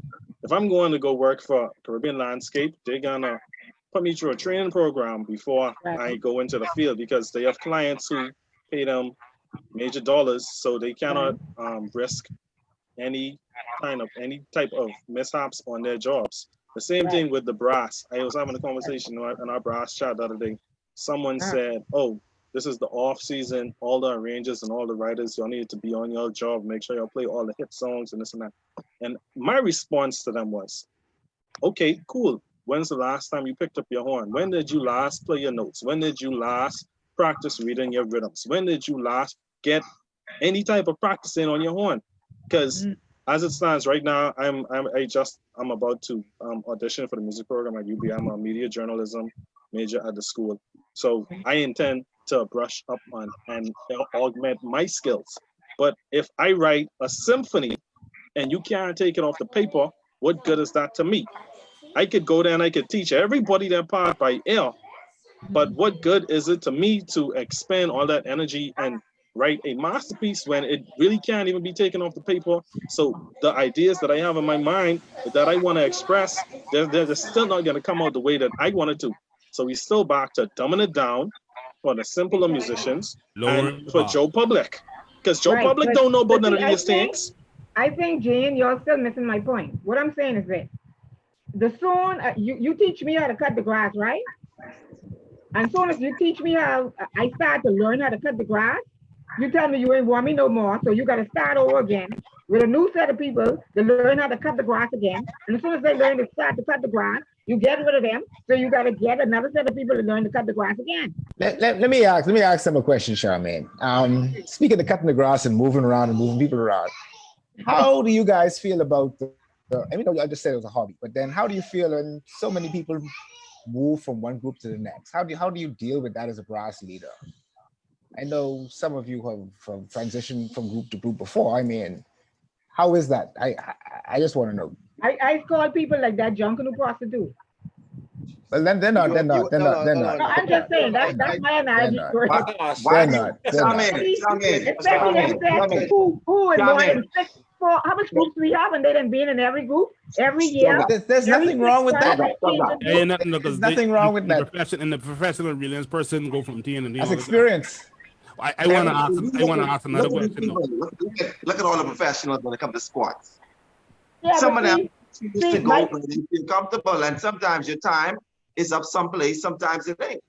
If I'm going to go work for Caribbean Landscape, they're gonna put me through a training program before I go into the field because they have clients who pay them major dollars, so they cannot risk any any type of mishaps on their jobs. The same thing with the brass. I was having a conversation in our brass chat the other day. Someone said, "Oh, this is the off season. All the arrangers and all the writers, y'all need to be on your job. Make sure y'all play all the hit songs and this and that." And my response to them was, "Okay, cool. When's the last time you picked up your horn? When did you last play your notes? When did you last practice reading your rhythms? When did you last get any type of practicing on your horn?" Because as it stands right now, I'm about to audition for the music program at UB. I'm a media journalism major at the school, so I intend to brush up on and augment my skills. But if I write a symphony and you can't take it off the paper, what good is that to me? I could go there and I could teach everybody their part by ear, but what good is it to me to expend all that energy and write a masterpiece when it really can't even be taken off the paper? So the ideas that I have in my mind that I want to express, they're still not going to come out the way that I wanted to. So we're still back to dumbing it down for the simpler musicians and for Joe Public. Because Joe Public don't know about none of these things. I think, Jane, you're still missing my point. What I'm saying is this. The soon you teach me how to cut the grass, right? And soon as you teach me how, I start to learn how to cut the grass, you tell me you ain't want me no more, so you got to start over again with a new set of people to learn how to cut the grass again. And as soon as they learn to start to cut the grass, you get rid of them, so you got to get another set of people to learn to cut the grass again. Let me ask them a question, Charmaine. Speaking of cutting the grass and moving around and moving people around, how do you guys feel about I mean, I just said it was a hobby, but then how do you feel when so many people move from one group to the next? How do you deal with that as a brass leader? I know some of you have transitioned from group to group before. I mean, how is that? I just want to know. I call people like that Junkanoo prostitute. Well, then they're not. No, I'm just saying that's my analogy. They're not. Especially if that's who and more than 6 4. How much groups we have, and they done been in every group every year. There's nothing wrong with that. Ain't nothing, There's nothing wrong with that. In the professional brilliance person go from T and D. That's experience. I want to ask another question. Look at all the professionals when it comes to sports. Yeah, some of them used to go when they feel comfortable, and sometimes your time is up someplace, sometimes it ain't.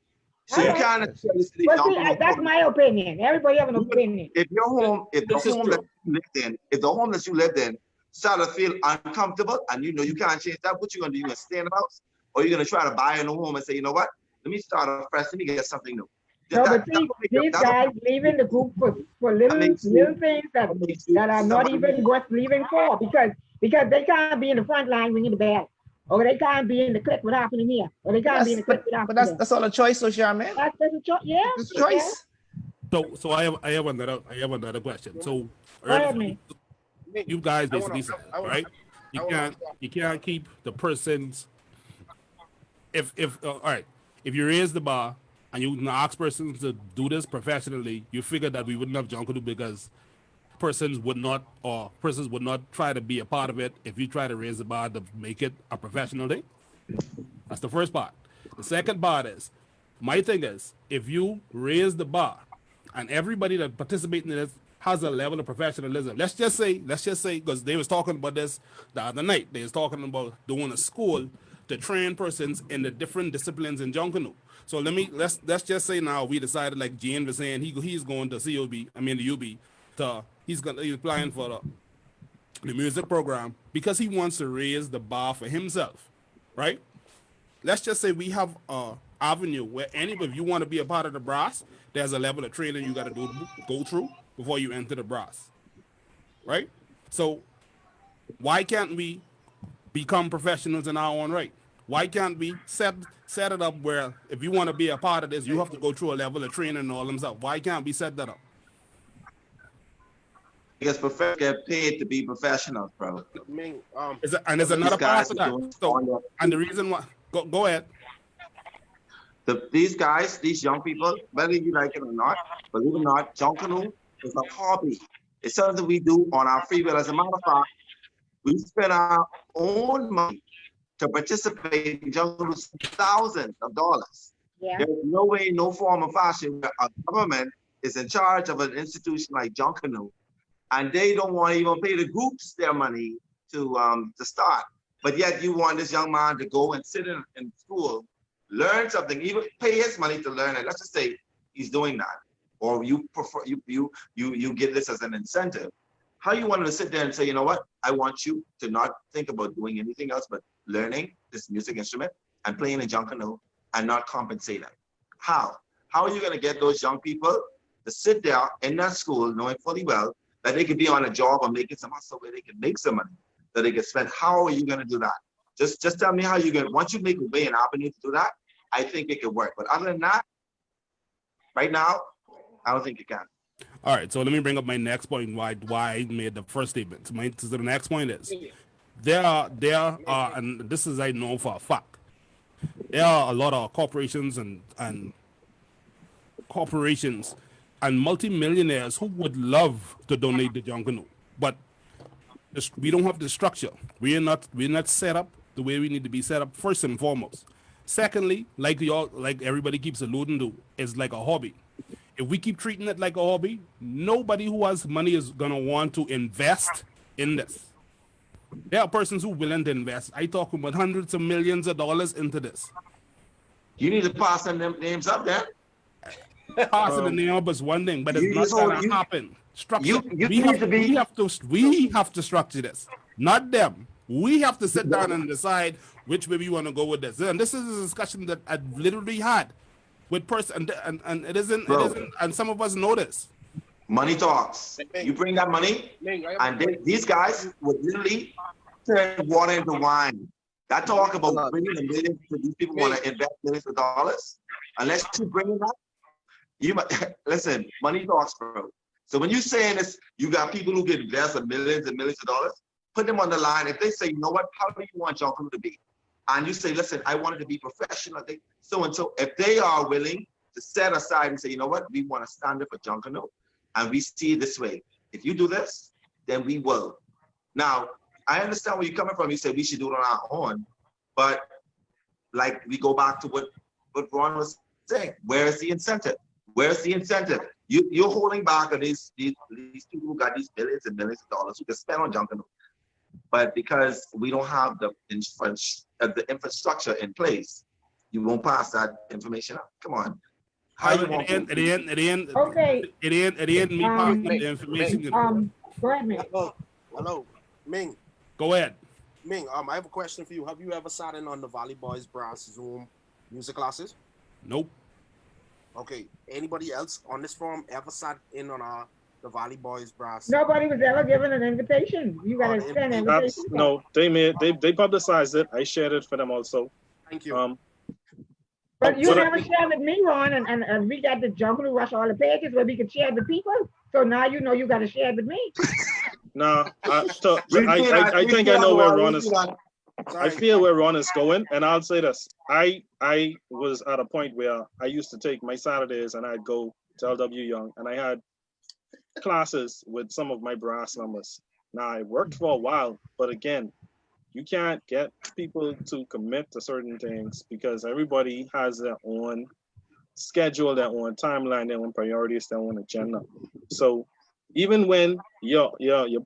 So you can't necessarily say, that's my opinion. Everybody have an opinion. If your home, if the home that you lived in start to feel uncomfortable and you know you can't change that, what you gonna do? You gonna stay in the house, or you gonna try to buy a new home and say, you know what? Let me start afresh. Let me get something new. No, but see, these guys leaving the group for little things that are not even worth leaving for, because they can't be in the front line ringing the bell, or they can't be in the clip what happening here, or they can't be in the clip what happening. But that's all a choice, so Charmaine. That's a choice. Yeah, it's a choice. So I have another question. So you guys basically said, right? You can't keep the person's if all right, if you raise the bar and you ask persons to do this professionally, you figure that we wouldn't have Junkanoo because persons would not try to be a part of it if you try to raise the bar to make it a professional thing. That's the first part. The second part is, my thing is, if you raise the bar and everybody that participates in this has a level of professionalism, let's just say, because they was talking about this the other night, they was talking about doing a school to train persons in the different disciplines in Junkanoo. So let's just say now we decided, like Jane was saying, he's going to the UB, he's applying for the music program because he wants to raise the bar for himself, right? Let's just say we have a avenue where if you want to be a part of the brass, there's a level of training you got to go through before you enter the brass, right? So why can't we become professionals in our own right? Why can't we set it up where if you want to be a part of this, you have to go through a level of training and all them stuff? Why can't we set that up? Because professionals get paid to be professionals, bro. And there's another part of that. So, and the reason why, go ahead. These guys, these young people, whether you like it or not, believe it or not, Junkanoo is a hobby. It's something we do on our free will. As a matter of fact, we spend our own money to participate in Junkanoo, thousands of dollars. Yeah. There's no way, no form of fashion where a government is in charge of an institution like Junkanoo, and they don't want to even pay the groups their money to start. But yet you want this young man to go and sit in school, learn something, even pay his money to learn it. Let's just say he's doing that, or you get this as an incentive. How you want him to sit there and say, you know what? I want you to not think about doing anything else but learning this music instrument and playing in Junkanoo and not compensate them. How? How are you going to get those young people to sit there in that school knowing fully well that they could be on a job or making some hustle where they can make some money, that they can spend? How are you going to do that? Just tell me how you're going to, once you make a way and avenue to do that, I think it could work. But other than that, right now, I don't think it can. All right, so let me bring up my next point, why I made the first statement. So the next point is, there are, and this is I know for a fact, there are a lot of corporations and multimillionaires who would love to donate to Junkanoo, but we don't have the structure. We're not set up the way we need to be set up, first and foremost. Secondly, like everybody keeps alluding to, it's like a hobby. If we keep treating it like a hobby, nobody who has money is gonna want to invest in this. There are persons who are willing to invest. I talk about hundreds of millions of dollars into this. You need to pass them names up there. Passing the name up is one thing, but it's not gonna happen. Structure. We have to structure this, not them. We have to sit down and decide which way we want to go with this. And this is a discussion that I've literally had with person, and it isn't, and some of us know this. Money talks. You bring that money, and these guys would literally turn water into wine. That talk about bringing the millions to these people want to invest millions of dollars. Unless you bring it up, you might listen. Money talks, bro. So when you're saying this, you got people who can invest millions and millions of dollars. Put them on the line. If they say, you know what, how do you want Junkanoo to be? And you say, listen, I want it to be professional. So and so, if they are willing to set aside and say, you know what, we want to stand up for Junkanoo, and we see it this way. If you do this, then we will. Now, I understand where you're coming from. You say we should do it on our own, but like we go back to what Ron was saying. Where's the incentive? Where's the incentive? You're holding back on these people who got these billions and millions of dollars who can spend on Junkanoo. But because we don't have the infrastructure in place, you won't pass that information up. Come on. It ain't me passing the information. Go ahead, Ming. Hello, Ming. Go ahead. Ming, I have a question for you. Have you ever sat in on the Valley Boys Brass Zoom music classes? Nope. Okay. Anybody else on this forum ever sat in on the Valley Boys Brass? Nobody was ever given an invitation. You got to extend an invitation. No, they publicized it. I shared it for them also. Thank you. But you never shared with me, Ron, and we got the Junkanoo Rush all the pages where we could share with people. So now you know you got to share it with me. No, I think I know where Ron is. I feel where Ron is going, and I'll say this: I was at a point where I used to take my Saturdays and I'd go to LW Young, and I had classes with some of my brass members. Now, it worked for a while, but again, you can't get people to commit to certain things because everybody has their own schedule, their own timeline, their own priorities, their own agenda. So even when you're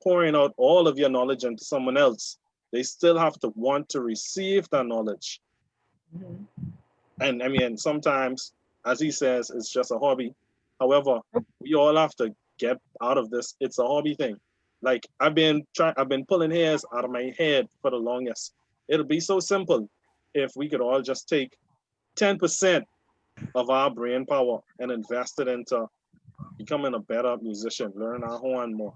pouring out all of your knowledge into someone else, they still have to want to receive that knowledge. Mhm. And I mean, sometimes, as he says, it's just a hobby. However, we all have to get out of this. It's a hobby thing. Like I've been pulling hairs out of my head for the longest. It'll be so simple if we could all just take 10% of our brain power and invest it into becoming a better musician, learn our horn more.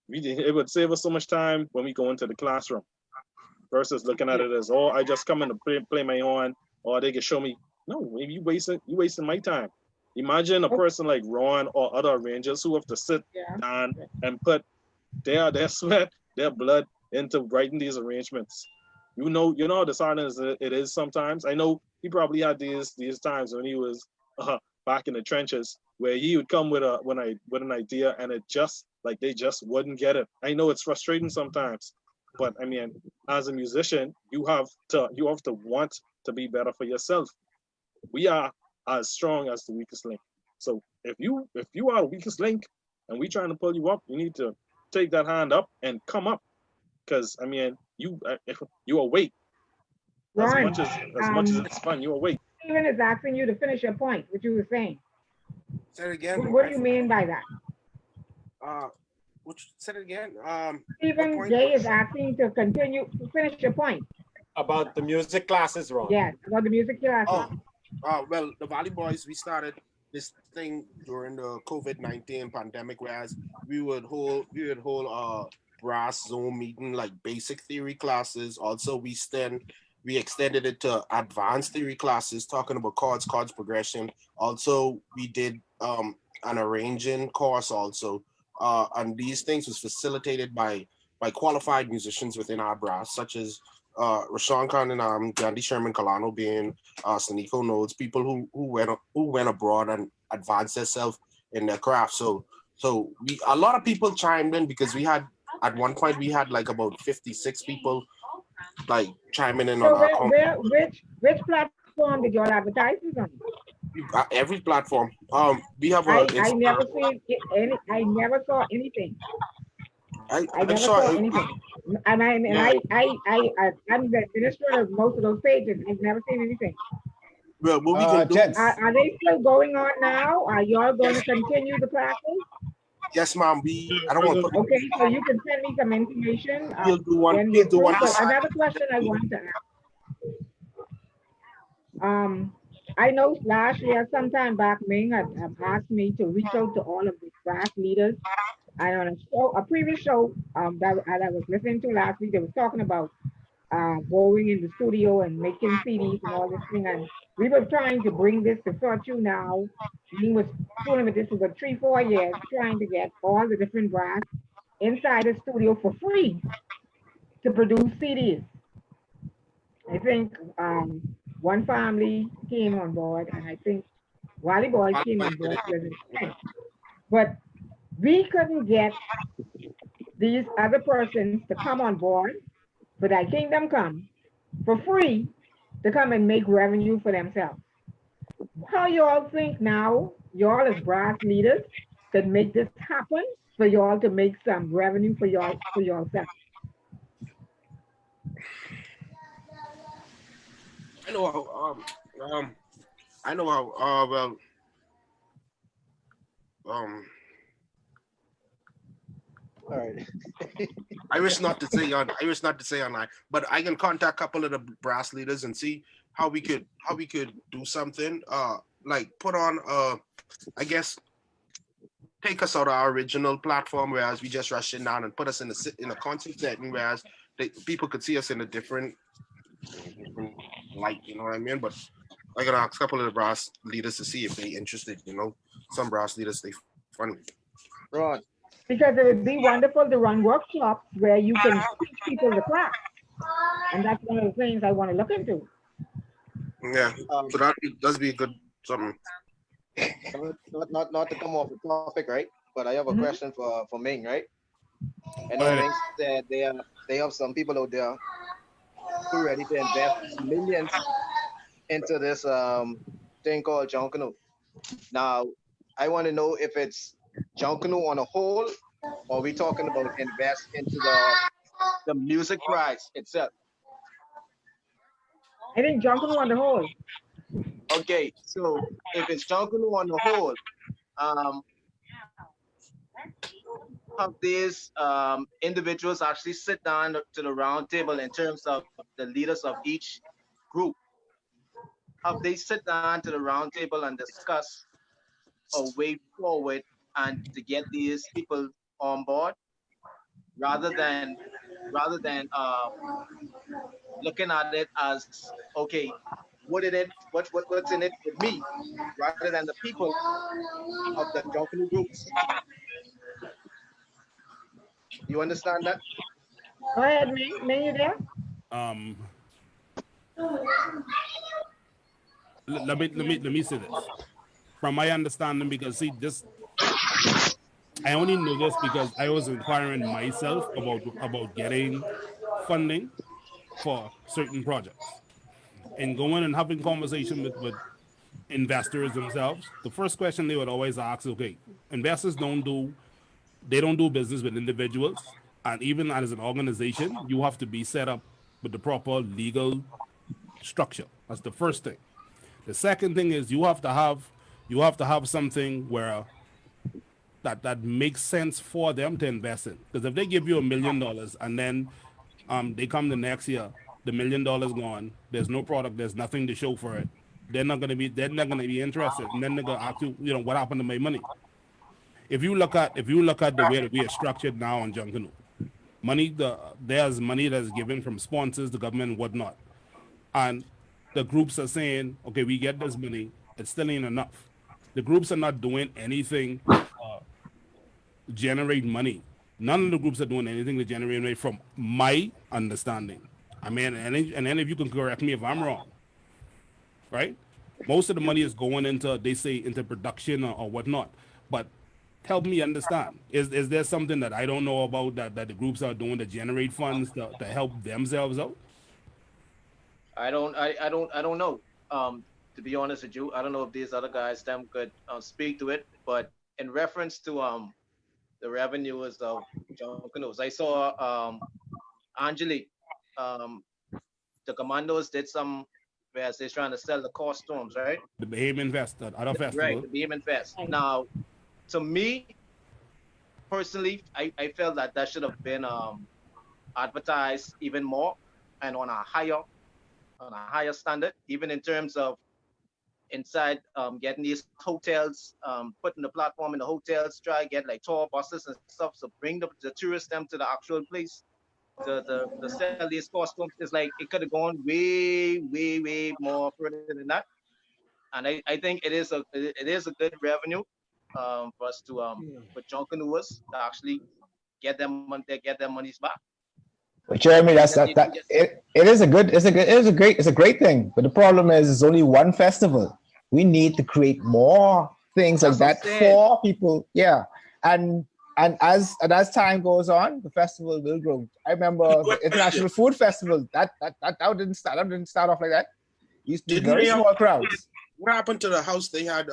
It would save us so much time when we go into the classroom versus looking at it as, oh, I just come in to play my horn, or they can show me. No, you wasting my time. Imagine a person like Ron or other arrangers who have to sit Yeah. down and put their sweat, their blood into writing these arrangements. You know how disheartening it is sometimes. I know he probably had these times when he was back in the trenches where he would come with an idea and it just like they just wouldn't get it. I know it's frustrating sometimes, but I mean, as a musician, you have to want to be better for yourself. We are as strong as the weakest link. So if you are the weakest link and we trying to pull you up, you need to take that hand up and come up. Because I mean, you awake Ron, as much as it's fun. You awake. Stephen is asking you to finish your point, what you were saying. Say it again. What do you mean by that? Say it again. Stephen J is asking to continue to finish your point. About the music classes, Ron. Yes, about the music classes. Well, the Valley Boys, we started this thing during the COVID-19 pandemic, whereas we would hold brass Zoom meeting, like basic theory classes. Also, we extended it to advanced theory classes, talking about chords progression. Also, we did an arranging course also. And these things was facilitated by qualified musicians within our brass, such as Rashawn Khan and Gandhi Sherman Kalano being Saniko Nodes, people who went abroad and advanced themselves in their craft. So a lot of people chimed in because we had at one point we had like about 56 people like chiming in So on our which platform did y'all advertise on? every platform. We have I never seen any. I never saw anything. I never saw anything. And I'm the administrator of most of those pages. I've never seen anything. Well, what we can do? Are they still going on now? Are y'all going to continue the classes? Yes, ma'am. I don't want to put. Okay, so you can send me some information. We'll do one. We'll do one. Another question I wanted to ask. I know last year, sometime back, Ming had asked me to reach out to all of the brass leaders. And on a previous show that I was listening to last week, they was talking about going in the studio and making CDs and all this thing. And we were trying to bring this to Fortune now. Ming was fooling with this for 3-4 years, trying to get all the different brass inside the studio for free to produce CDs. I think one family came on board, and I think Wally Boy came on board. But we couldn't get these other persons to come on board for that Kingdom Come for free to come and make revenue for themselves. How y'all think now, y'all as brass leaders, could make this happen for y'all to make some revenue for yourself? I know how well all right. I wish not to say on that, but I can contact a couple of the brass leaders and see how we could do something. Like put on I guess take us out of our original platform, whereas we just rush it down and put us in a concert setting, whereas people could see us in a different light, you know what I mean? But I gotta ask a couple of the brass leaders to see if they interested, you know. Some brass leaders, they funny. Ron. Because it would be wonderful to run workshops where you can teach people the craft. And that's one of the things I want to look into. Yeah, so that does be a good something. Not to come off the topic, right? but I have a question for Ming, right? I know Alright. Ming said they have some people out there who ready to invest millions into this thing called Junkanoo. Now, I want to know if it's Junkanoo on a whole, or we talking about invest into the music prize itself. I think Junkanoo on the whole. Okay, so if it's Junkanoo on the whole, um, have these individuals actually sit down to the round table in terms of the leaders of each group? Have they sit down to the round table and discuss a way forward and to get these people on board rather than looking at it as okay, what's in it with me rather than the people of the Junkanoo groups. You understand that? Go ahead, Ming. Ming, you there? Um, let me say this from my understanding, because see this, I only know this because I was inquiring myself about getting funding for certain projects and going and having conversation with investors themselves. The first question they would always ask, okay, investors don't do business with individuals, and even as an organization, you have to be set up with the proper legal structure. That's the first thing. The second thing is you have to have something where that makes sense for them to invest in. Because if they give you $1 million and then they come the next year, the $1 million gone, there's no product, there's nothing to show for it. They're not gonna be interested, and then they're gonna ask you, what happened to my money? If you look at the way that we are structured now on Junkanoo, there's money that's given from sponsors, the government, and whatnot, and the groups are saying, okay, we get this money, it still ain't enough. The groups are not doing anything to generate money. None of the groups are doing anything to generate money, from my understanding. I mean, and then if you can correct me if I'm wrong, right? Most of the money is going into, they say, into production or whatnot. But help me understand. Is there something that I don't know about that the groups are doing to generate funds to help themselves out? I don't know. To be honest with you, I don't know if these other guys them could speak to it, but in reference to the revenues of Junkanos, I saw Angelique, um, the Commandos did some where they're trying to sell the costumes, right? The Bahamian Fest, that other Right, festival. the Beeman Fest. Now, to me personally, I felt that should have been advertised even more and on a higher standard, even in terms of inside getting these hotels, putting the platform in the hotels, try to get like tour buses and stuff, so bring the tourists them to the actual place to sell these costumes. It's like it could have gone way, way, way more further than that. And I think it is a good revenue for us to for Junkanooers to actually get their monies back. But Jeremy, And that's then that, that it is a good, it's a great thing. But the problem is, it's only one festival. We need to create more things like That's what I'm that saying. for people. Yeah, and as time goes on, the festival will grow. I remember the International Food Festival. That didn't start off like that. It used to be Didn't very they small crowds. What happened to the house they had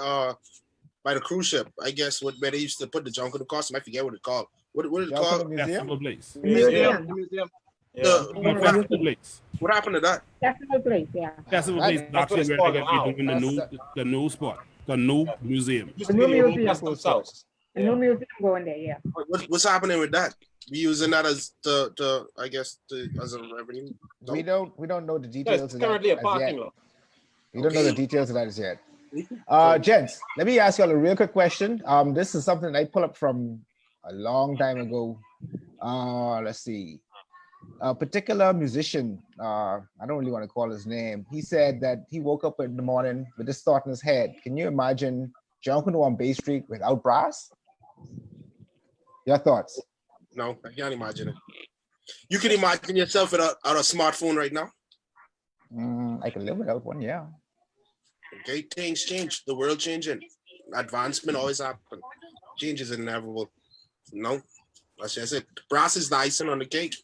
by the cruise ship? I guess where they used to put the junk in the costume. I forget what it's called. What is it Junkanoo called? Museum? Festival place. Museum. Museum. Festival place. What happened to that? Festival place, yeah. Festival That- place is That's what actually it's where called they're gonna now. be doing the new spot, the new museum. Used The to new be the museum. Western South. The new museum going there, yeah. What's happening with that? We using that as as a revenue? We don't know the No, details it's of currently a that as yet. parking lot. We don't know the Okay. details of that as yet. Oh, Gents, let me ask you all a real quick question. This is something I pulled up from a long time ago. Let's see. A particular musician, I don't really want to call his name. He said that he woke up in the morning with this thought in his head. Can you imagine Junkanoo on Bay Street without brass? Your thoughts? no, I can't imagine it. You can imagine yourself without a smartphone right now. I can live without one, yeah. Okay, things change. The world changing. Advancement always happen. change is inevitable. No, that's just it. Brass is the icing on the cake.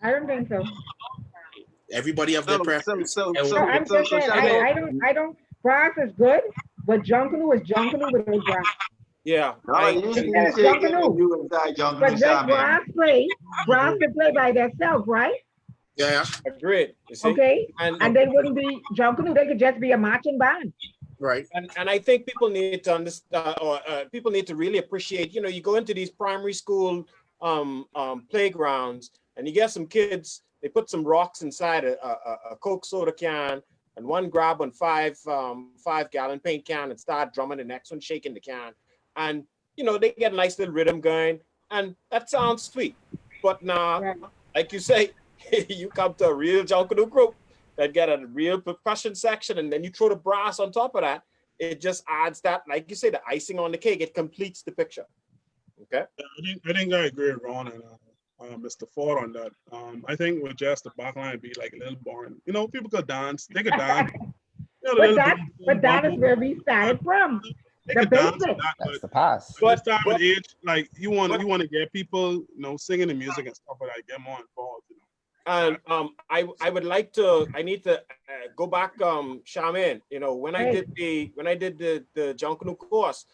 I don't think so. Everybody have their preference. No, I'm just saying, I don't, brass is good, but Junkanoo is Junkanoo without brass. Yeah. It's Junkanoo. But then brass could play by themselves, right? Yeah. Agreed. You see? Okay. And they wouldn't be Junkanoo, they could just be a marching band. Right. And I think people need to understand, people need to really appreciate, you know, you go into these primary school playgrounds and you get some kids, they put some rocks inside a Coke soda can, and one grab on 5-gallon paint can and start drumming, the next one shaking the can. And, you know, they get a nice little rhythm going, and that sounds sweet. But now, like you say, you come to a real Junkanoo group that get a real percussion section, and then you throw the brass on top of that, it just adds that, like you say, the icing on the cake. It completes the picture. Okay? I think I agree with Ron and Mr. Ford on that. I think with just the backline be like a little boring. You know, people could dance. They could dance. You know, but that is where we started from. The basics. That's the past. But this time with age, like you want to get people, you know, singing the music and stuff like that, get more involved. You know. And I need to go back, Charmaine. You know, when I did the Junkanoo course,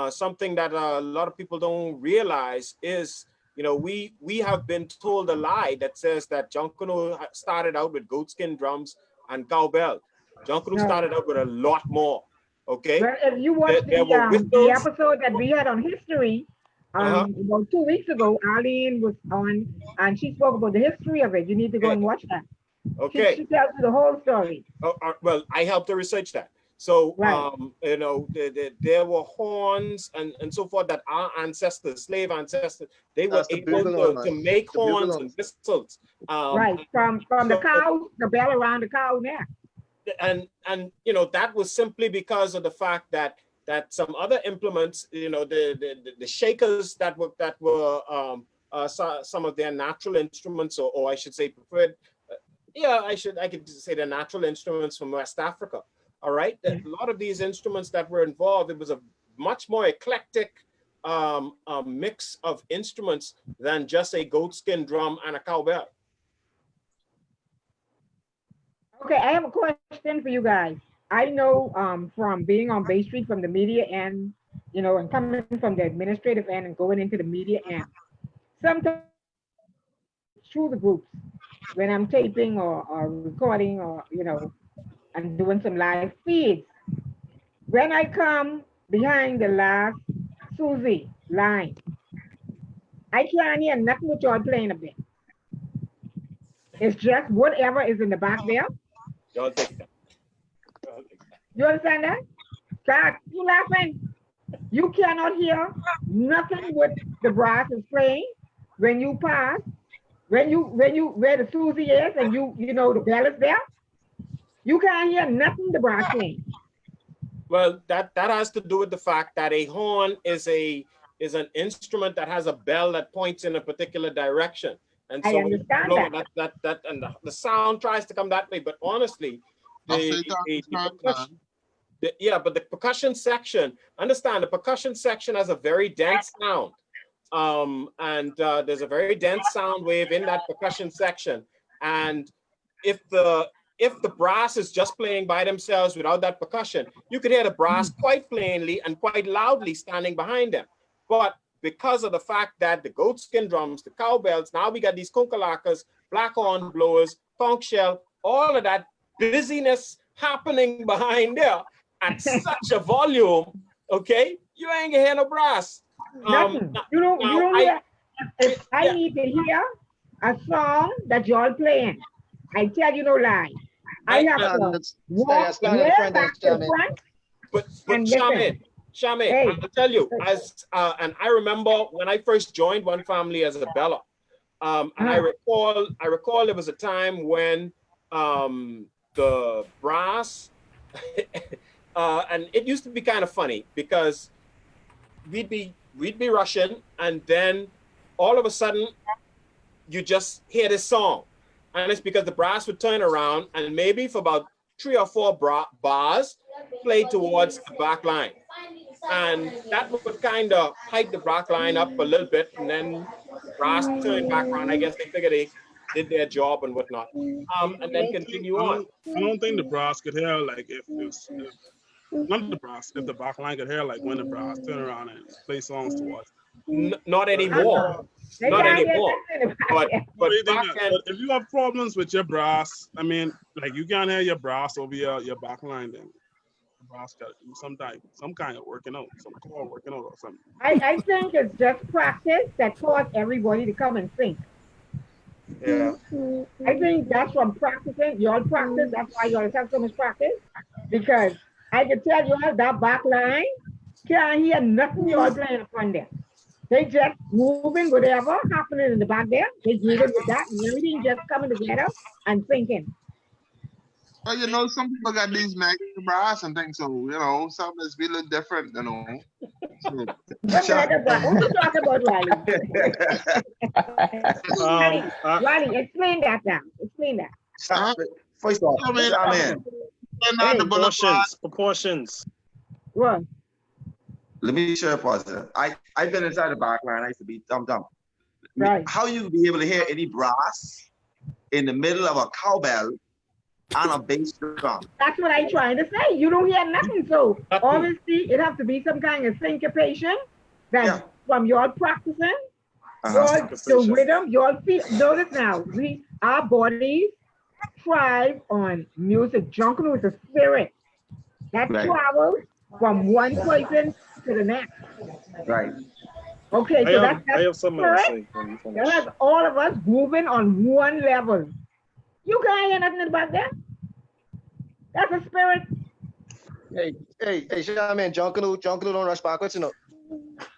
something that a lot of people don't realize is, you know, we have been told a lie that says that Junkanoo started out with goatskin drums and cowbell. Junkanoo started out with a lot more. Okay. Well, if you watch the episode that we had on history, about 2 weeks ago, Arlene was on and she spoke about the history of it. You need to go and watch that. Okay. She tells you the whole story. Well, I helped her research that. So, you know, there were horns and so forth that our ancestors, slave ancestors, they were able to make horns and whistles. Right, from the cow, the bell around the cow neck. And you know, that was simply because of the fact that some other implements, you know, the shakers that were some of their natural instruments, or I should say preferred, I could say they're natural instruments from West Africa. All right, a lot of these instruments that were involved, it was a much more eclectic mix of instruments than just a goatskin drum and a cowbell. Okay, I have a question for you guys. I know from being on Bay Street from the media end, you know, and coming from the administrative end and going into the media end, sometimes through the groups, when I'm taping or recording or, you know, and doing some live feeds, when I come behind the last Susie line, I can't hear nothing what y'all playing up there. It's just whatever is in the back there. Y'all take that. You understand that? God, you laughing? You cannot hear nothing what the brass is playing when you pass, where the Susie is and you know the bell is there. You can't hear nothing the brass playing. Well, that has to do with the fact that a horn is an instrument that has a bell that points in a particular direction. And so I understand that and the sound tries to come that way. But honestly, the percussion section, understand the percussion section has a very dense sound. And there's a very dense sound wave in that percussion section. And if the brass is just playing by themselves without that percussion, you could hear the brass quite plainly and quite loudly standing behind them. But because of the fact that the goatskin drums, the cowbells, now we got these kunkalakas, black horn blowers, conch shell, all of that busyness happening behind there at such a volume, okay, you ain't gonna hear no brass. Nothing. You don't hear. If I need to hear a song that y'all playing, I tell you no lie. I have to walk way back to the front. But Charmaine, I'll tell you, and I remember when I first joined One Family as a bella, and I recall there was a time when the brass, and it used to be kind of funny because we'd be rushing, and then all of a sudden you just hear this song, and it's because the brass would turn around and maybe for about 3 or 4 bars play towards the back line. and that would kind of hype the brass line up a little bit, and then brass turned back around. I guess they figured they did their job and whatnot, and then continue on. I don't think the brass could hear like if not the brass, if the back line could hear like when the brass turn around and play songs towards. Not anymore. They Not can't get anymore. nothing about But it. but But back then, if you have problems with your brass, I mean, like you can't hear your brass over your back line, then the brass got to do some kind of working out, some chord working out or something. I think it's just practice that caused everybody to come and sing. Yeah. I think that's from practicing. Y'all practice. That's why y'all have so much practice. Because I can tell y'all that back line can't hear nothing y'all playing up on there. They just moving whatever happening in the back there. They grooving with that and everything just coming together and thinking. Well, you know, some people got these mega brass and things, so you know, something that's a little different, you know. So, What's mega brass? What you talking about, Riley? Riley, explain that now. Explain that. First off, Proportions. What? Let me share a positive. I've been inside the back line. I used to be dumb. Right. How you be able to hear any brass in the middle of a cowbell on a bass drum? That's what I'm trying to say. You don't hear nothing. So obviously it has to be some kind of syncopation that from your practicing. The rhythm, your feet. Notice now, our bodies thrive on music. Junkanoo is a spirit that travels from one person to the next. Right. Okay, so that's I have something to say. That has all of us moving on one level. You can't hear nothing about that. That's a spirit. Hey, Shaman, Junkanoo don't rush backwards, you know.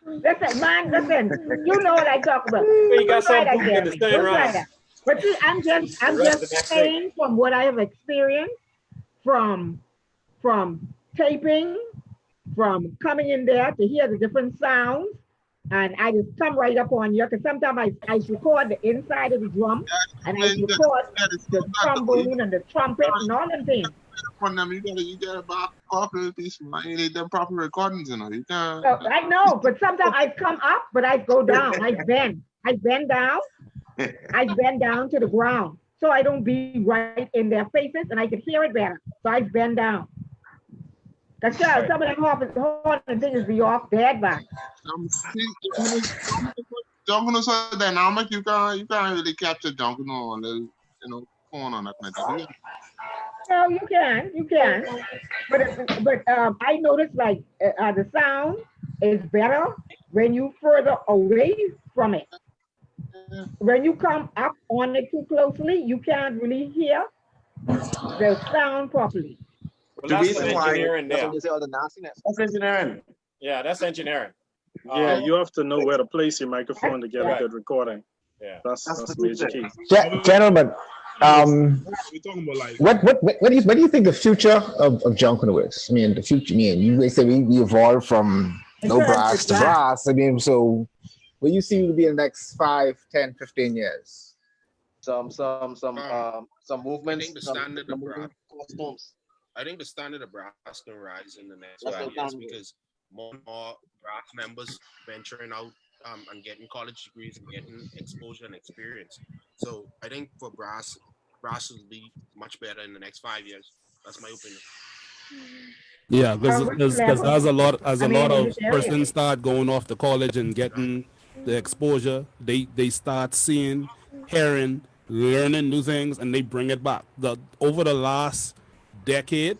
Listen, man, listen. You know what I talk about. You got something to say around. But see, I'm just saying from what I have experienced from taping, from coming in there to hear the different sounds, and I just come right up on you because sometimes I record the inside of the drum and I record the trombone and the trumpet and all them things. On them, you gotta back off a little piece. You need them proper recordings, you know. You can't. So, I know, but sometimes I come up, but I go down. I bend down. I bend down to the ground, so I don't be right in their faces, and I can hear it better. So I bend down. Cause some of them horn and things be off dead back. Junkanoo so dynamic. You can't really capture Junkanoo on the phone on that matter. No, you can. But I noticed like the sound is better when you further away from it. When you come up on it too closely, you can't really hear the sound properly. Well, that's engineering there. That's engineering. Yeah, that's engineering. Yeah, you have to know where to place your microphone to get a good recording. Yeah, that's major key. Gentlemen, we're talking about like what do you think the future of Junkanoo is? I mean, the future. I mean, you say we evolved from no brass to brass. I mean, so where you see to be in the next 5, 10, 15 years? Some movements. I think the standard of brass. I think the standard of brass can rise in the next 5 years because more and more brass members venturing out and getting college degrees and getting exposure and experience. So I think for brass will be much better in the next 5 years. That's my opinion. Yeah, because as a lot of persons start going off to college and getting the exposure, they start seeing, hearing, learning new things, and they bring it back. Over the last decade,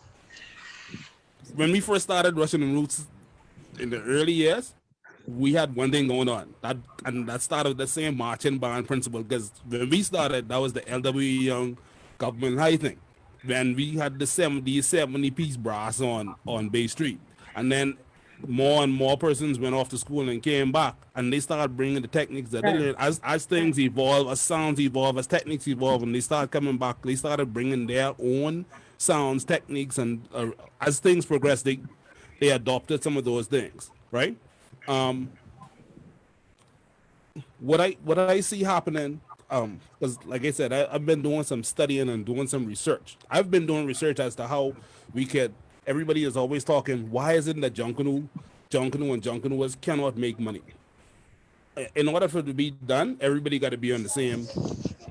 when we first started Rushing the Roots in the early years, we had one thing going on, that started the same marching band principle. Because when we started, that was the LW Young Government High thing. When we had the 70 piece brass on Bay Street, and then more and more persons went off to school and came back, and they started bringing the techniques that they learned as things evolve, as sounds evolve, as techniques evolve, and they started coming back. They started bringing their own sounds, techniques, and as things progressed, they adopted some of those things, right? What I see happening, because like I said, I've been doing some studying and doing some research. I've been doing research as to how we could. Everybody is always talking. Why is it that Junkanoo Junkanoo and Junkanooers cannot make money. In order for it to be done, everybody got to be on the same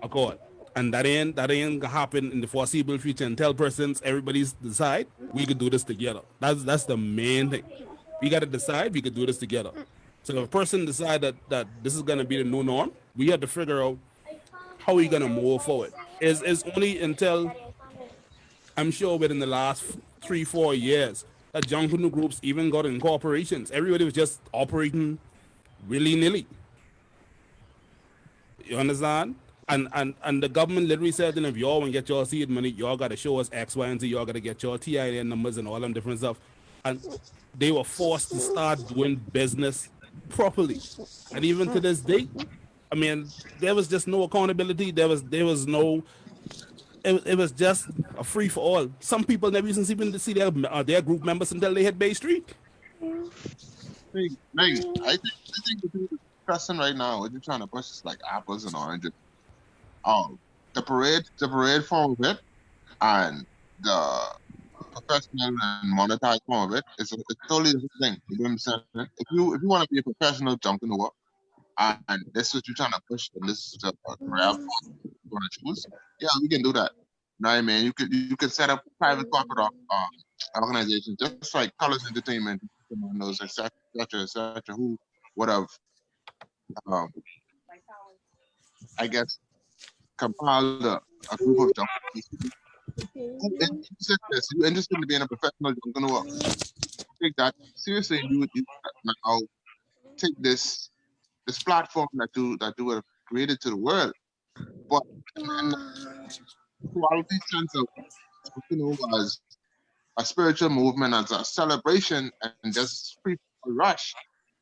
accord. And that ain't gonna happen in the foreseeable future until persons everybody's decide we could do this together. That's the main thing. We gotta decide we could do this together. So if a person decide that this is gonna be the new norm, we have to figure out how we gonna move forward. Is only until I'm sure within the last 3-4 years that Junkanoo groups even got in corporations. Everybody was just operating willy nilly. You understand? And the government literally said, if y'all want to get your seed money, y'all got to show us X, Y, and Z. Y'all got to get your TIN numbers and all them different stuff. And they were forced to start doing business properly. And even to this day, I mean, there was just no accountability. There was no. It was just a free for all. Some people never even see their group members until they hit Bay Street. I think the person right now, what you're trying to push is like apples and oranges. The parade form of it and the professional and monetized form of it is a totally different thing. You know what I'm saying? If you want to be a professional jumping over and this is what you're trying to push and this is the career you want to choose, yeah, we can do that. You know what I mean? You could set up private corporate organizations just like Colors Entertainment, those etc. Who would have I guess compiled a group of junkies who interested in this. You're interested in being a professional junkanoo. Take that seriously. You now take this platform that you have created to the world, but in quality sense of junkanoo as a spiritual movement, as a celebration, and just free for a rush.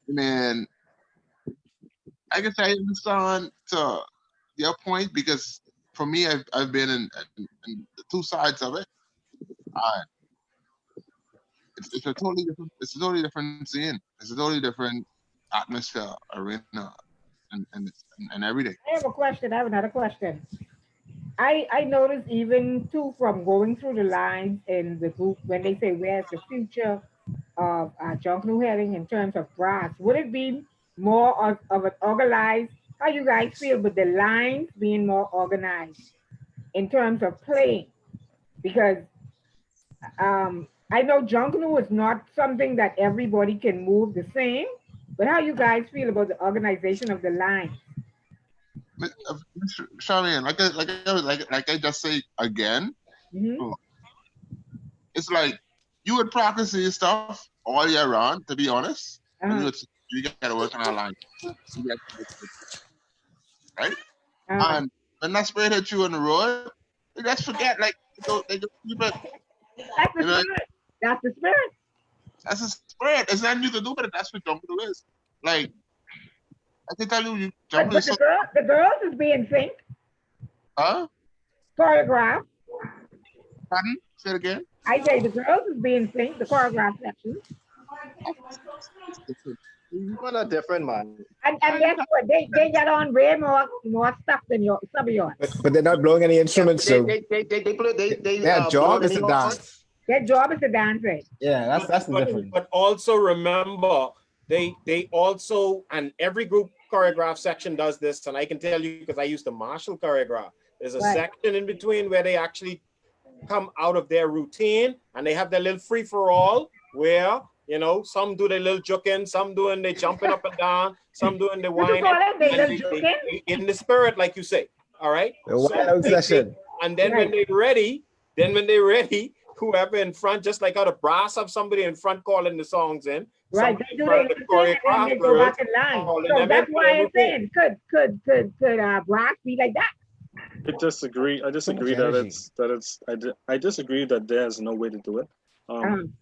I mean, I guess I understand to your point because for me, I've been in the two sides of it. It's a totally different scene. It's a totally different atmosphere, arena, and every day. I have a question. I have another question. I noticed even too from going through the lines in the group when they say where's the future of Junkanoo heading in terms of brass, would it be more of an organized? How you guys feel with the lines being more organized in terms of playing? Because I know Junkanoo is not something that everybody can move the same, but how you guys feel about the organization of the lines? Charlene, like I just say again, it's like you would practice your stuff all year round, to be honest. And you gotta work on our line. Right? And when that spirit hits you on the road, you just forget, like they just keep it. That's the spirit. That's the spirit. That's the spirit. There's nothing you can do, but that's what Junkanoo is. Like I can tell you, but the girls is being synced. Huh? Choreographed. Pardon? Say it again. I say the girls is being synced, the choreographed section. What a different man. And guess what? They got on way more stuff than some of yours. But they're not blowing any instruments, so their job is to dance. Their job is to dance, right? Yeah, that's the difference. But also remember, they also, and every group choreograph section does this, and I can tell you because I used to martial choreograph. There's a section in between where they actually come out of their routine and they have their little free for all where some do their little juking, some doing they jumping up and down, some doing the whining. They in the spirit, like you say. All right. Session. And then when they're ready, whoever in front, just like how the brass have somebody in front calling the songs in. Right, they do their thing and they go back in line. So that's why I'm saying, could brass be like that? I disagree that I disagree that there's no way to do it.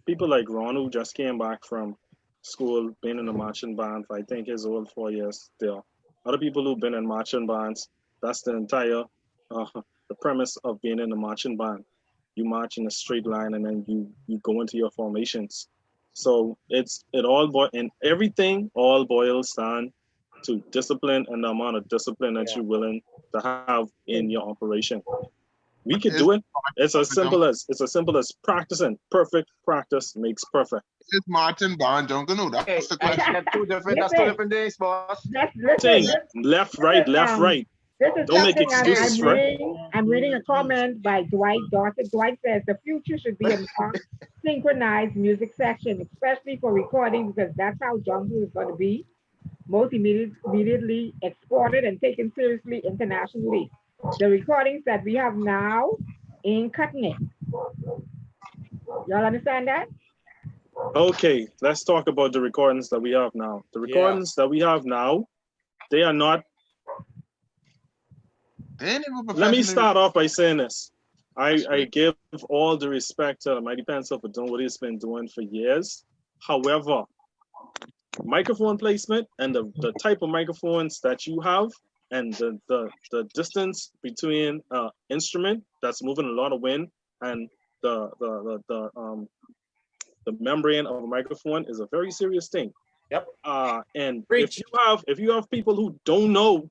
People like Ron, who just came back from school, been in a marching band for I think his whole 4 years there. Other people who've been in marching bands, that's the entire the premise of being in a marching band. You march in a straight line and then you go into your formations. So everything all boils down to discipline and the amount of discipline that you're willing to have in your operation. We could do it. It's as simple as practicing. Perfect practice makes perfect. It's Martin Bond Junkanoo. That's the question. That's two different things, boss. Thing. Left, right, left, right. This is Don't make something excuses, right? I'm reading a comment by Dwight Dorset. Dwight says the future should be a more synchronized music section, especially for recording, because that's how jungle is going to be most immediately exported and taken seriously internationally. The recordings that we have now ain't cutting it. Y'all understand that? Okay, let's talk about the recordings that we have now. The recordings that we have now, they are not. Let me start off by saying this. I give all the respect to Mighty Pencil for doing what he's been doing for years. However, microphone placement and the type of microphones that you have and the distance between instrument that's moving a lot of wind and the membrane of a microphone is a very serious thing. Yep. And if you have people who don't know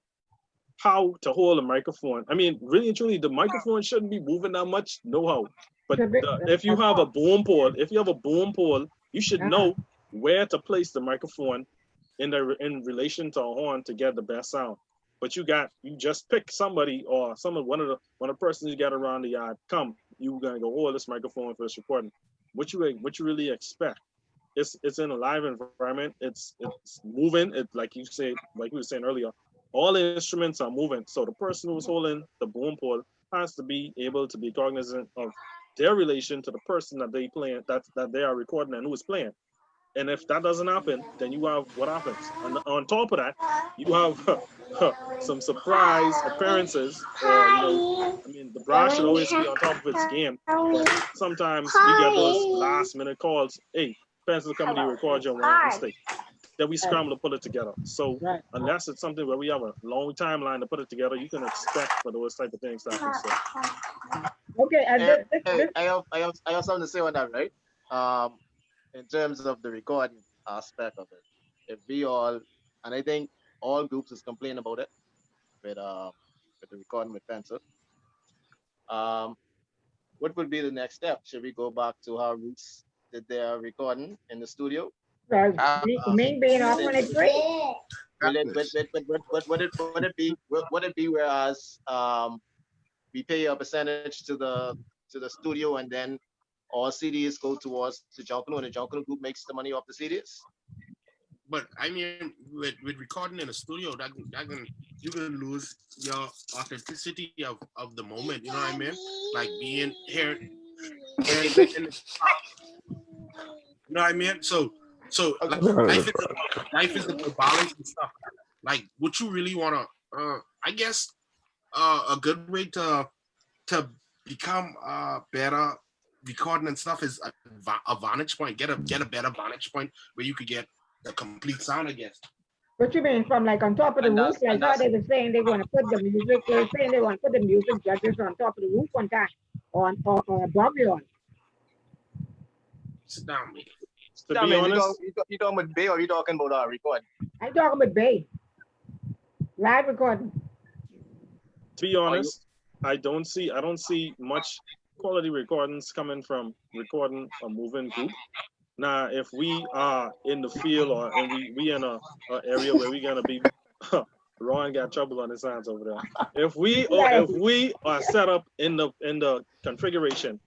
how to hold a microphone, I mean, really and truly, the microphone shouldn't be moving that much know-how. But if you have a boom pole, you should know where to place the microphone in relation to a horn to get the best sound. But you just pick somebody or one of the persons you got around the yard. Come, you gonna go hold this microphone for this recording. What you really expect? It's in a live environment. It's moving. It like you were saying earlier. All the instruments are moving. So the person who's holding the boom pole has to be able to be cognizant of their relation to the person that they playing that they are recording and who is playing. And if that doesn't happen, then you have what happens. And on top of that, you have some surprise appearances. The brass should always be on top of its game. But sometimes we get those last minute calls. Hey, Pencil coming to record your one mistake. Then we scramble to put it together. So unless it's something where we have a long timeline to put it together, you can expect for those type of things to happen. So. Okay, I have something to say on that, right? In terms of the recording aspect of it, if we all, and I think all groups is complaining about it with the recording with Pencil. What would be the next step? Should we go back to how Roots did their recording in the studio? Me being off when it's great. Would it be whereas we pay a percentage to the studio and then all CDs go towards the Junkanoo and the Junkanoo group makes the money off the CDs? But I mean, with recording in a studio, you can lose your authenticity of the moment. You know what I mean? Like being here. You know what I mean? So like, life is about balance and stuff. Like, what you really wanna? I guess a good way to become better recording and stuff is a vantage point. Get a better vantage point where you could get the complete sound, I guess. What you mean from like on top of the roof? Like how they were saying they want to put the music. They were saying they want to put the music judges on top of the roof one time, or above you. Sit down, man. To be honest, you talking about Bay or you talking about recording? I'm talking about Bay. Live recording. To be honest, I don't see much quality recordings coming from recording a moving group. Now, if we are in the field and we in a area where we're gonna be, Ron got trouble on his hands over there. If we are set up in the configuration,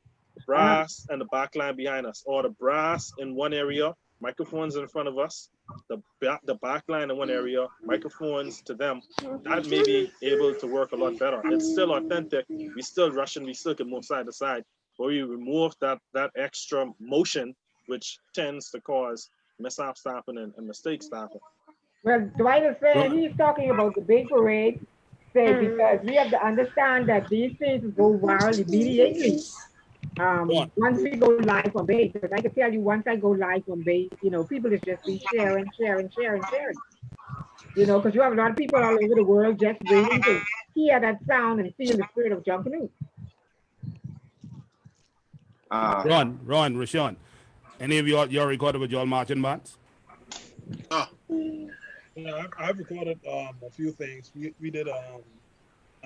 brass and the back line behind us, or the brass in one area, microphones in front of us, the back line in one area, microphones to them, that may be able to work a lot better. It's still authentic. We still Russian. We still can move side to side, but we remove that extra motion, which tends to cause mishap stopping and mistake stopping. Well, Dwight is saying he's talking about the big parade, because we have to understand that these things go viral immediately. Once we go live on Bay, because I can tell you, once I go live on Bay, people is just be sharing. Because you have a lot of people all over the world just waiting to hear that sound and feel the spirit of Junkanoo. Ron, Rashawn, any of y'all recorded with y'all marching bands? Yeah, I've recorded a few things. We did a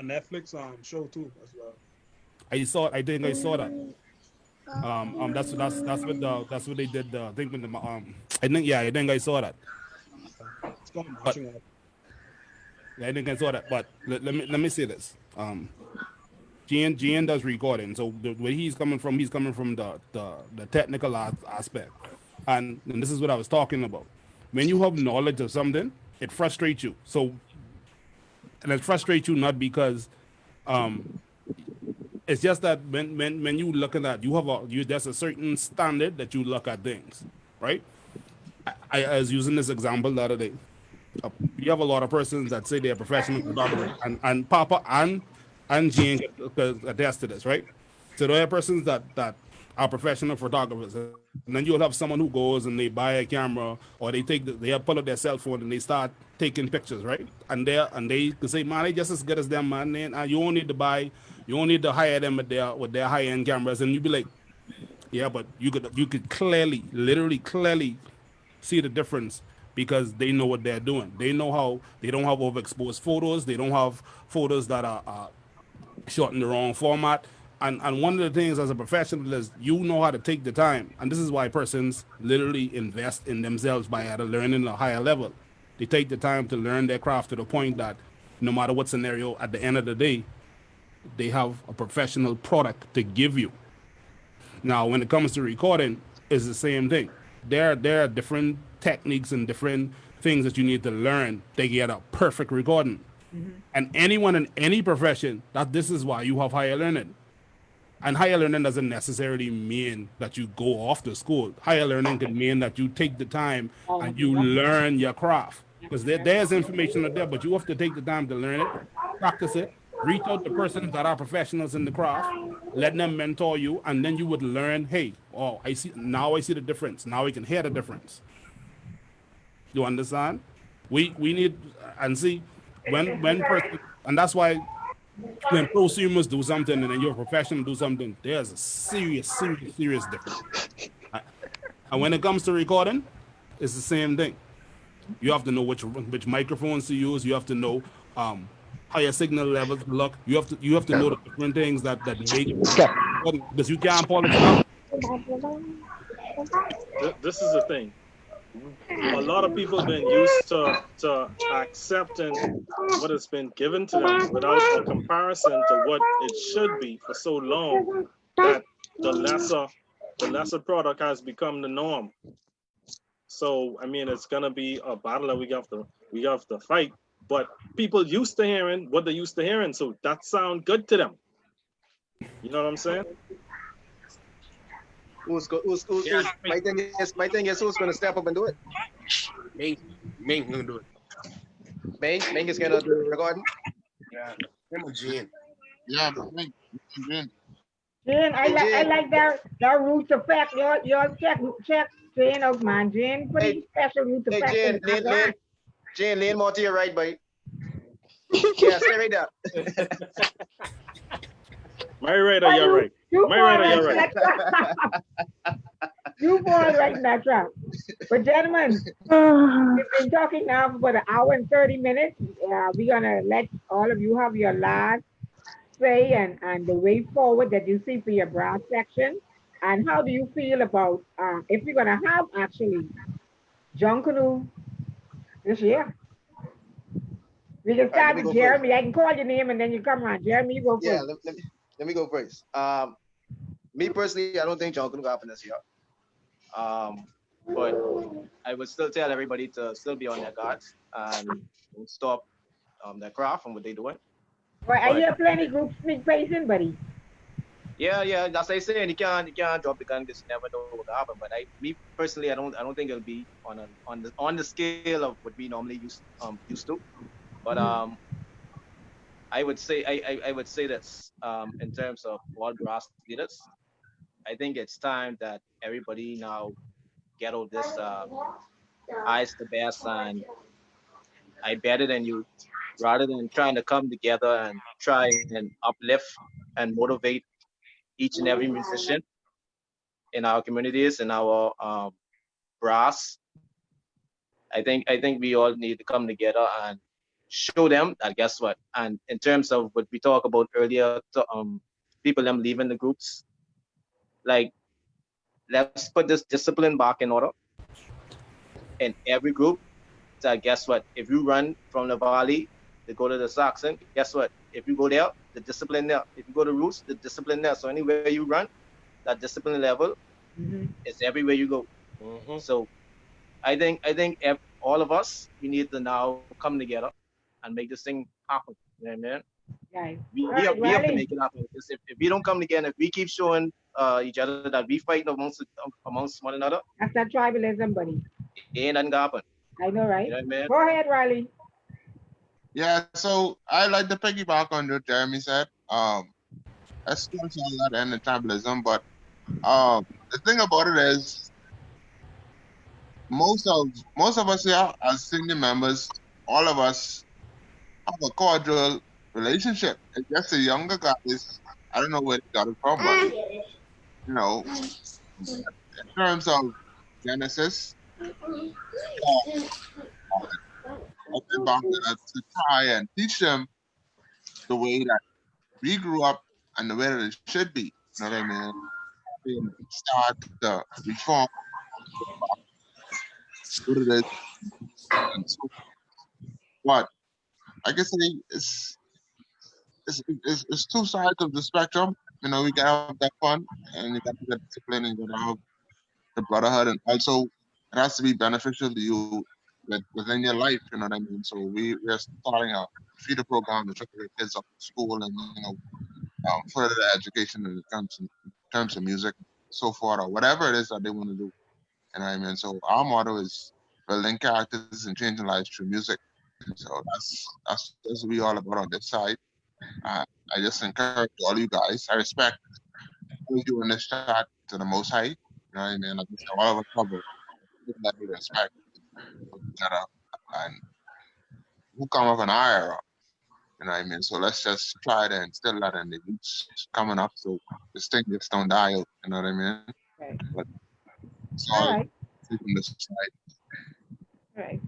Netflix show too as well. I think I saw that. That's what they did. I think with the I think I saw that. It's called But mashing up. yeah, I think I saw that. But let me say this. GN does recording, so where he's coming from the technical aspect, and this is what I was talking about. When you have knowledge of something, it frustrates you. So, and it frustrates you not because um, it's just that when you look at that, there's a certain standard that you look at things, right? I was using this example the other day. You have a lot of persons that say they're professional photographers, and Papa and Jean could attest to this, right? So there are persons that are professional photographers, and then you'll have someone who goes and they buy a camera or they pull out their cell phone and they start taking pictures, right? And they could say, man, they just as good as them, man. And you don't need to hire them with their high end cameras, and you'd be like, yeah, but you could clearly, literally clearly see the difference because they know what they're doing. They know how they don't have overexposed photos. They don't have photos that are shot in the wrong format. And one of the things as a professional is you know how to take the time. And this is why persons literally invest in themselves by either learning a higher level. They take the time to learn their craft to the point that no matter what scenario, at the end of the day, they have a professional product to give you. Now, when it comes to recording, it's the same thing. There are different techniques and different things that you need to learn to get a perfect recording. And anyone in any profession, that this is why you have higher learning. And higher learning doesn't necessarily mean that you go off to school. Higher learning can mean that you take the time and you learn your craft. Because there's information out there, but you have to take the time to learn it, practice it, reach out to persons that are professionals in the craft, let them mentor you, and then you would learn, hey, oh, I see the difference. Now I can hear the difference. You understand? We need and see when person, and that's why when prosumers do something and then your professional do something, there's a serious difference. And when it comes to recording, it's the same thing. You have to know which microphones to use. You have to know higher signal levels to look. You have to know the different things that make it because you can't polish it out. This is the thing. A lot of people have been used to accepting what has been given to them without a comparison to what it should be for so long that the lesser product has become the norm. So I mean, it's gonna be a battle that we have to fight. But people used to hearing what they used to hearing, so that sound good to them. You know what I'm saying? My thing is who's gonna step up and do it? Ming gonna do it. Ming is gonna do the recording. Yeah, him or Jen. Yeah, me. Jen. Jane, I like that root effect. Your check Jane out, man. Jane, pretty special root Hey effect in Jane, the background. lean more to your right, boy. Yeah, stay right there. My right or your right? My right or your right? You fall right in that trap. But gentlemen, we've been talking now for about an hour and 30 minutes. We're gonna let all of you have your last say and the way forward that you see for your brass section. And how do you feel about if we're gonna have actually Junkanoo this year? We can All right, let start me with go first. Jeremy. I can call your name and then you come around. Jeremy, you go Yeah, first. let me go first. Me personally, I don't think John can go happen this year. But I would still tell everybody to still be on their guards and don't stop their craft and what they're doing. Well, I But hear plenty groups sneak pacing, buddy. yeah, that's what I say. And you can't drop the gun because you never know what will happen. But me personally, I don't think it'll be on the scale of what we normally used to. But I would say this in terms of all brass leaders. I think it's time that everybody now get out this eyes the best and I better than you, rather than trying to come together and try and uplift and motivate each and every musician in our communities in our brass. I think we all need to come together and show them that guess what. And in terms of what we talked about earlier, people them leaving the groups. Like, let's put this discipline back in order in every group. So guess what? If you run from the Valley to go to the Saxon, guess what? If you go there, the discipline there. If you go to Roots, the discipline there. So anywhere you run, that discipline level is everywhere you go. So I think all of us, we need to now come together and make this thing happen. You know what I mean? Right. We have to make it happen. Because if we don't come together, if we keep showing each other that we fight amongst one another, That's that tribalism, buddy. ain't nothing gonna happen. I know, right? You know what I mean? Go ahead, Riley. Yeah, so I like to piggyback on what Jeremy said. That's still all that and the tribalism, but the thing about it is most of us here as senior members, all of us have a cordial relationship. It's just the younger guys, I don't know where they got it from, but you know, in terms of Genesis, I've been back to try and teach them the way that we grew up and the way that it should be. You know what I mean? And start the reform, what it is, and so. But I guess it's two sides of the spectrum. You know, we gotta have that fun, and you gotta get discipline, and you gotta have the brotherhood, and also it has to be beneficial to you within your life. You know what I mean? So we're starting a feeder program to try to get kids up to school and further their education in terms of music, so forth, or whatever it is that they want to do. You know what I mean? So our motto is building characters and changing lives through music. So that's what we all about on this side. I just encourage all you guys. I respect all you in this chat to the most high. You know what I mean? Like I said, all of us cover that we respect each other and who come up in our era. You know what I mean? So let's just try to instill that in the youths coming up so this thing just don't die out. You know what I mean? Right. But it's All all right. from this side. All right.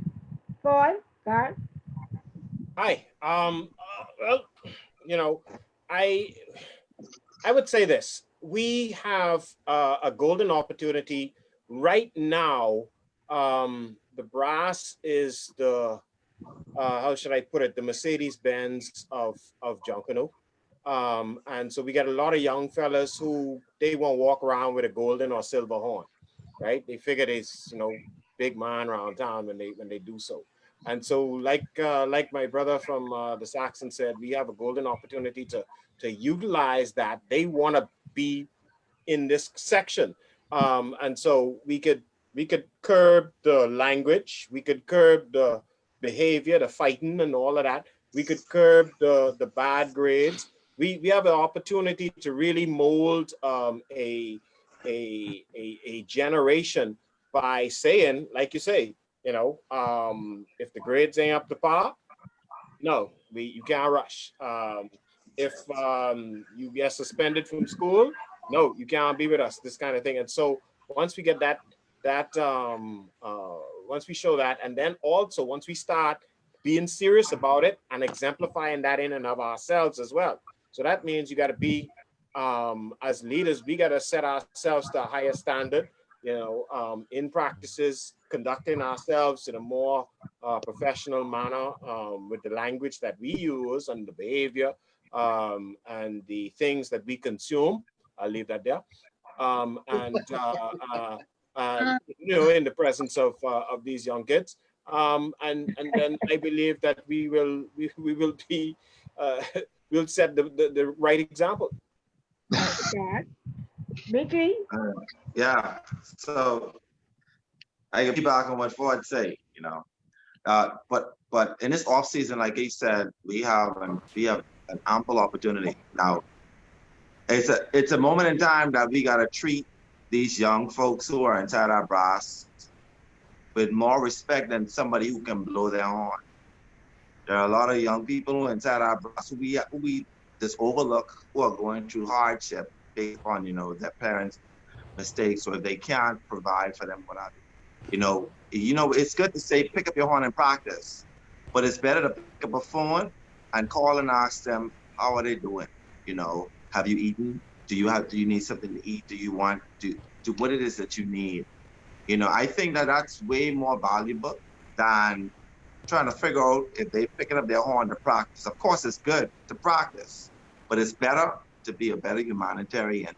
Go on, God. Hi. Well, you know, I would say this: we have a golden opportunity right now. The brass is the how should I put it? The Mercedes Benz of Junkanoo. And so we got a lot of young fellas who they won't walk around with a golden or silver horn, right? They figure it's big man around town when they do so. And so like my brother from the Saxon said, we have a golden opportunity to utilize that. They want to be in this section, and so we could curb the language, we could curb the behavior, the fighting and all of that. We could curb the bad grades. We have an opportunity to really mold a generation by saying, like you say, if the grades ain't up to par, no, you can't rush. If you get suspended from school, no, you can't be with us. This kind of thing. And so once we get once we show that, and then also once we start being serious about it and exemplifying that in and of ourselves as well. So that means you got to be, as leaders, we got to set ourselves to a higher standard. In practices, conducting ourselves in a more professional manner with the language that we use and the behavior and the things that we consume. I'll leave that there. In the presence of these young kids, and then I believe that we will be we'll set the right example. God. Mickey? Yeah. So I can piggyback on what Ford say, but in this off season, like he said, we have an ample opportunity. Now it's a moment in time that we gotta treat these young folks who are inside our brass with more respect than somebody who can blow their horn. There are a lot of young people inside our brass who we just overlook, who are going through hardship based on their parents' mistakes, or if they can't provide for them without. It's good to say pick up your horn and practice, but it's better to pick up a phone and call and ask them how are they doing. Have you eaten? Do you need something to eat? Do you want to do what it is that you need? You know, I think that that's way more valuable than trying to figure out if they picking up their horn to practice. Of course, it's good to practice, but it's better to be a better humanitarian.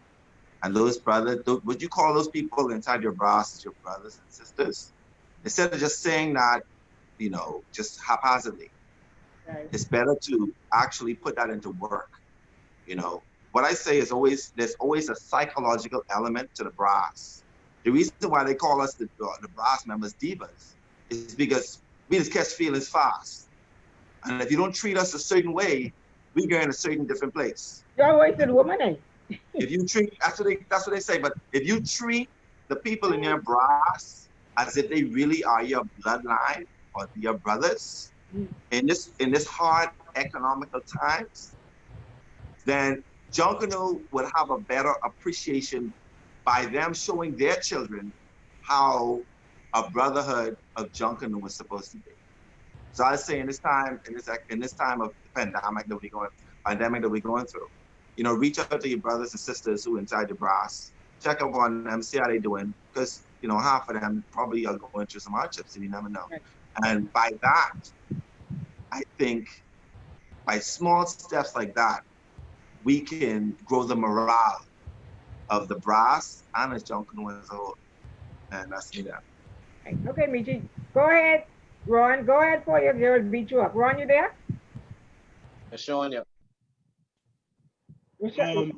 And those brothers, would you call those people inside your brass as your brothers and sisters? Instead of just saying that, you know, just haphazardly, Right. it's better to actually put that into work. You know, what I say is there's always a psychological element to the brass. The reason why they call us the brass members divas is because we just catch feelings fast. And if you don't treat us a certain way, we go in a certain different place. You're always a woman, eh? If you treat, that's what they say, but if you treat the people in your brass as if they really are your bloodline or your brothers in this hard economical times, then Junkanoo would have a better appreciation by them showing their children how a brotherhood of Junkanoo was supposed to be. So I say in this time of pandemic that we're going through, you know, reach out to your brothers and sisters who are inside the brass, check up on them, see how they're doing, because you know half of them probably are going through some hardships, and you never know. And by that, I think by small steps like that, we can grow the morale of the brass and as Junkanoo as a whole. And that's me there. Okay, Michi, go ahead. Ron, go ahead for your girls beat you up. Ron, you there? Sean, yeah. Rashawn,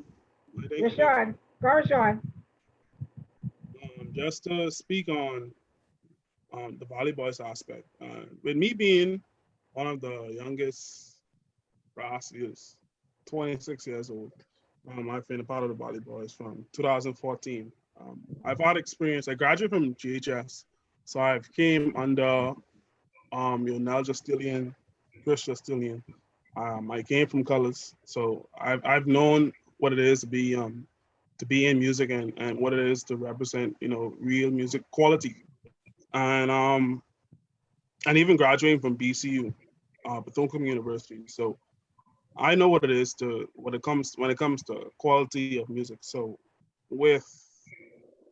go Rashawn. Just to speak on the volleyball aspect, with me being one of the youngest brass leaders, 26 years old, I've been a part of the volleyboys from 2014. I've had experience. I graduated from GHS, so I've came under Nell Justilian, Chris Justilian. I came from colors, so I've known what it is to be in music and what it is to represent, you know, real music quality. And even graduating from BCU, Bethune University. So I know what it is when it comes to quality of music. So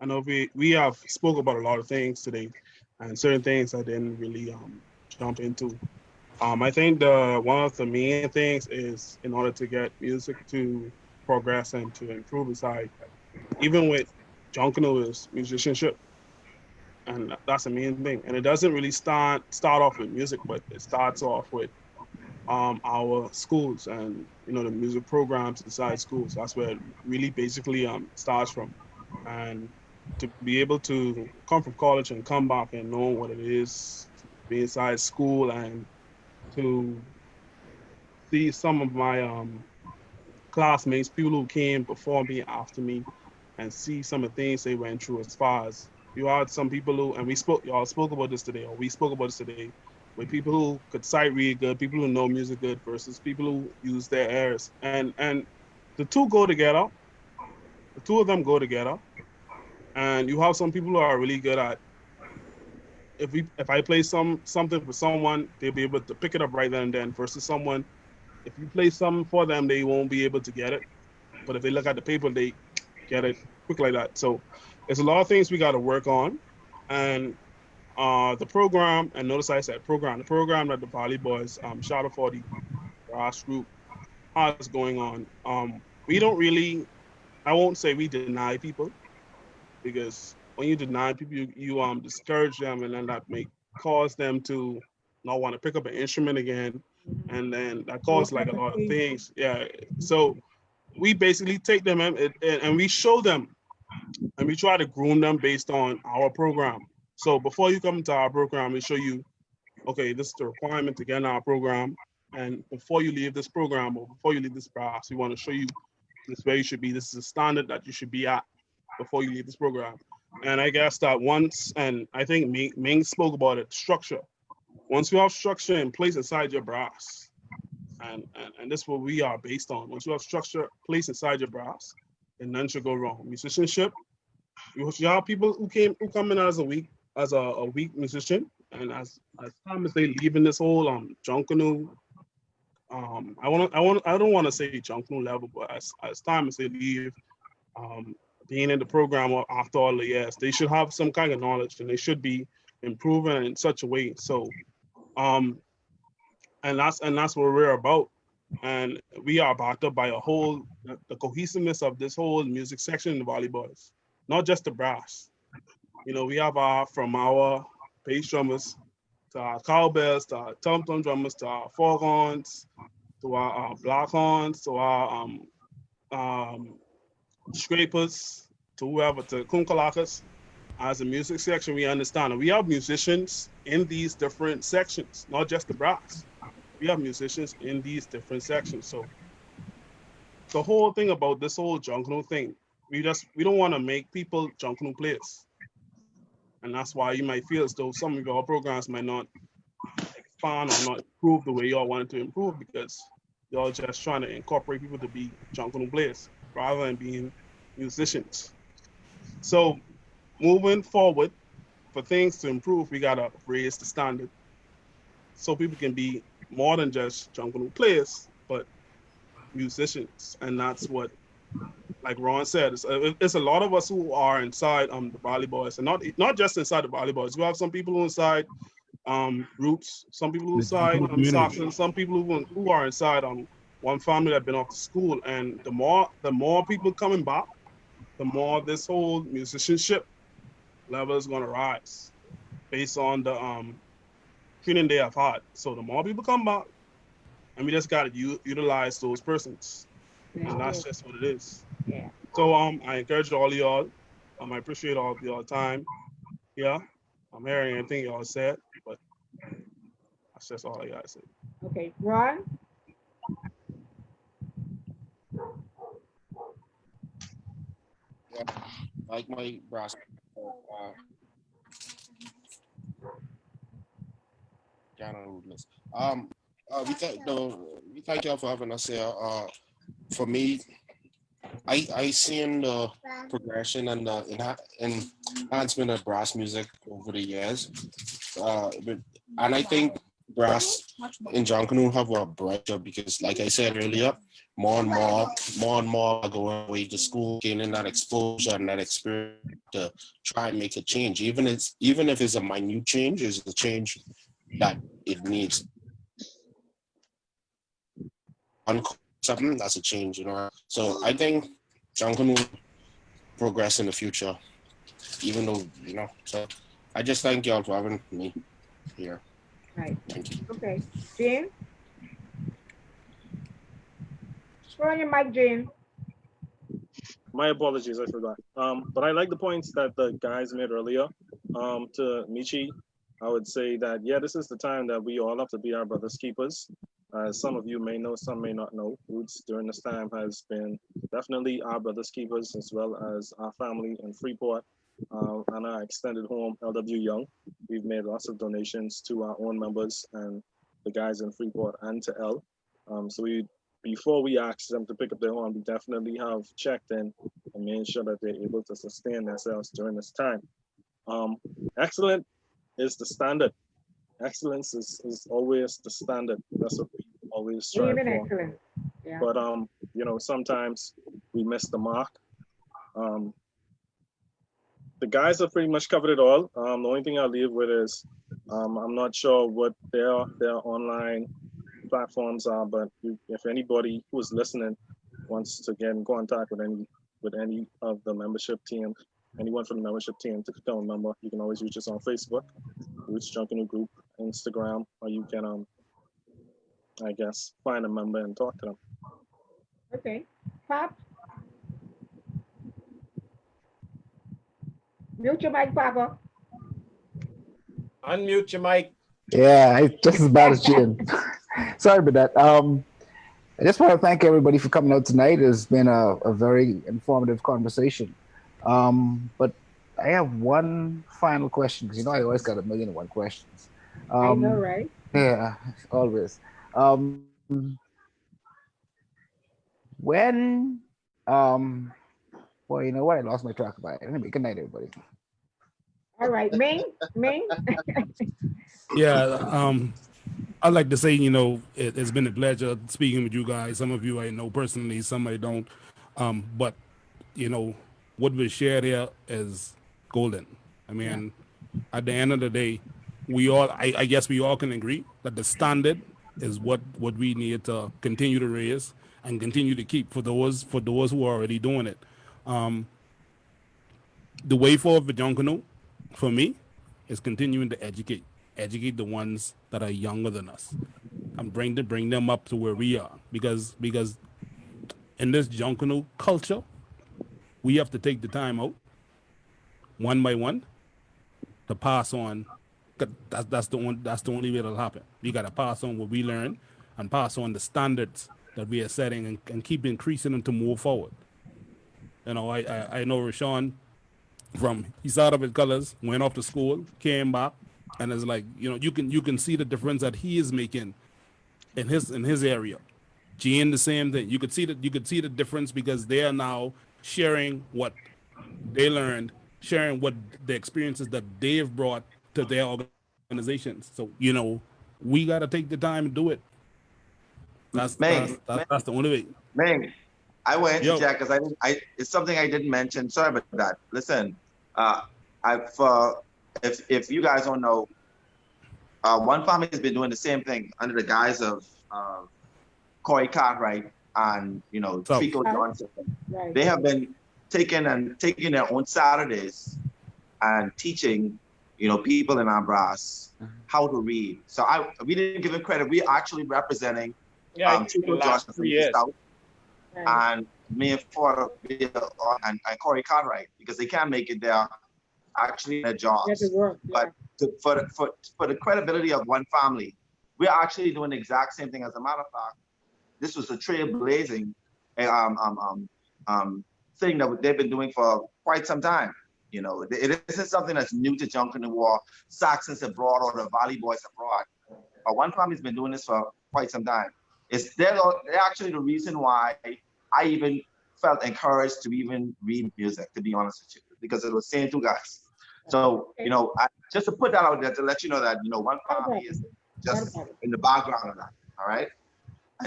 I know we have spoke about a lot of things today, and certain things I didn't really jump into. I think one of the main things is in order to get music to progress and to improve inside, even with Junkanoo is musicianship, and that's the main thing. And it doesn't really start off with music, but it starts off with our schools and, you know, the music programs inside schools. That's where it really basically starts from. And to be able to come from college and come back and know what it is to be inside school and to see some of my classmates, people who came before me, after me, and see some of the things they went through. As far as you had some people who, and y'all spoke about this today, or we spoke about this today, with people who could sight read good, people who know music good, versus people who use their ears, and the two go together. The two of them go together, and you have some people who are really good at, if I play something for someone, they'll be able to pick it up right then and then, versus someone, if you play something for them, they won't be able to get it. But if they look at the paper, they get it quick like that. So there's a lot of things we got to work on. And the program, and notice I said program, the program that the Volley Boys, shout out for the brass group, has going on. We don't really, I won't say we deny people, because when you deny people, you discourage them, and then that may cause them to not want to pick up an instrument again, and then that causes like a lot of things. Yeah. So we basically take them and we show them, and we try to groom them based on our program. So before you come into our program, we show you, okay, this is the requirement to get in our program. And before you leave this program, or before you leave this class, we want to show you this where you should be. This is a standard that you should be at before you leave this program. And I guess that once, and I think Ming spoke about it, structure. Once you have structure in place inside your brass, and this is what we are based on. Once you have structure placed inside your brass, then none should go wrong. Musicianship, you have people who come in as a weak musician, and as time as they leave in this whole Junkanoo I don't want to say Junkanoo level, but as time as they leave, being in the program after all the years, they should have some kind of knowledge and they should be improving in such a way. So, and that's what we're about. And we are backed up by the cohesiveness of this whole music section in the Valley Boys, not just the brass. We have from our bass drummers to our cowbells, to our tom-tom drummers, to our foghorns, to our black horns, to our scrapers, to whoever, to kunkalakas. As a music section, we understand. And we have musicians in these different sections, not just the brass. We have musicians in these different sections. So the whole thing about this whole Junkanoo thing, we don't want to make people Junkanoo players. And that's why you might feel as though some of your programs might not expand or not improve the way y'all wanted to improve, because y'all just trying to incorporate people to be Junkanoo players rather than being musicians. So moving forward, for things to improve, we gotta raise the standard so people can be more than just Junkanoo players, but musicians. And that's what, like Ron said, it's a lot of us who are inside the Valley Boys, and not just inside the Valley Boys. We have some people who inside Roots, some people who inside Saxon, some people who are inside one family that have been off to school. And the more people coming back, the more this whole musicianship level is gonna rise based on the training they have had. So the more people come back, and we just gotta utilize those persons. And that's just what it is. Yeah. So I encourage all of y'all. I appreciate all of y'all time. Yeah. I'm hearing anything y'all said, but that's just all I gotta say. Okay, Ron? Yeah, like my brass. We thank y'all for having us here. For me, I seen the progression and the enhancement of brass music over the years. And I think brass in Junkanoo have a brighter, because like I said earlier, more and more are going away to school, gaining that exposure and that experience to try and make a change. Even if it's a minute change, is the change that it needs. On something, that's a change, So I think Junkanoo progress in the future, even though, so I just thank y'all for having me here. Right. Thank you. Okay. Jane? Turn on your mic, Jane. My apologies, I forgot. But I like the points that the guys made earlier. To Michi, I would say that, yeah, this is the time that we all have to be our brother's keepers. As some of you may know, some may not know, Roots during this time has been definitely our brother's keepers, as well as our family in Freeport and our extended home, LW Young. We've made lots of donations to our own members and the guys in Freeport and to L. So before we ask them to pick up their horn, we definitely have checked in and made sure that they're able to sustain themselves during this time. Excellent is the standard. Excellence is always the standard. That's what we always strive for. Excellent. Yeah. But sometimes we miss the mark. The guys have pretty much covered it all. The only thing I'll leave with is I'm not sure what their online platforms are, but if anybody who's listening wants to get in contact with any of the membership team, anyone from the membership team to become a member, you can always reach us on Facebook, Roots Junkanoo Group, Instagram, or you can I guess find a member and talk to them. Okay. Pop? Mute your mic, Papa. Unmute your mic. Yeah, it's just as bad as Jim. Sorry about that. I just want to thank everybody for coming out tonight. It's been a very informative conversation. But I have one final question, because I always got 1,000,001 questions. I know, right? Yeah, always. When well, you know what? I lost my track of it. Anyway, good night, everybody. All right, Ming. Yeah. I'd like to say, you know, it's been a pleasure speaking with you guys. Some of you I know personally, some I don't. But you know, what we shared here is golden. I mean, at the end of the day, we all, I guess we all can agree that the standard is what we need to continue to raise and continue to keep for those who are already doing it. Um, the way forward for Junkanoo, for me, is continuing to educate the ones that are younger than us, and bring them up to where we are. Because in this Junkanoo culture, we have to take the time out, one by one, to pass on. That's the only way it'll happen. We gotta pass on what we learn, and pass on the standards that we are setting, and keep increasing them to move forward. You know, I know Rashawn, from he started with colors, went off to school, came back, and it's like, you know, you can see the difference that he is making in his area. Gene, the same thing. You could see the difference, because they are now sharing what they learned, sharing what the experiences that they've brought to their organizations. So, you know, we got to take the time and do it. That's the only way. Ming, I went to Yo. Jack because it's something I didn't mention. Sorry about that. Listen, if you guys don't know, One Family has been doing the same thing under the guise of Corey Cartwright and, you know, Trico Johnson. Right. They have been taking their own Saturdays and teaching, you know, people in our brass how to read. So we didn't give him credit. We actually representing Trico Johnson from the South, and me for and Corey Cartwright, because they can't make it there actually in their jobs. But for the credibility of One Family, we're actually doing the exact same thing. As a matter of fact, this was a trailblazing thing that they've been doing for quite some time. You know, it isn't something that's new to Junkanoo or Saxons abroad or the Valley Boys abroad. But One Family's been doing this for quite some time. They're actually the reason why I even felt encouraged to even read music, to be honest with you, because it was same two guys. So, you know, just to put that out there to let you know that, you know, One Family is just in the background of that. All right.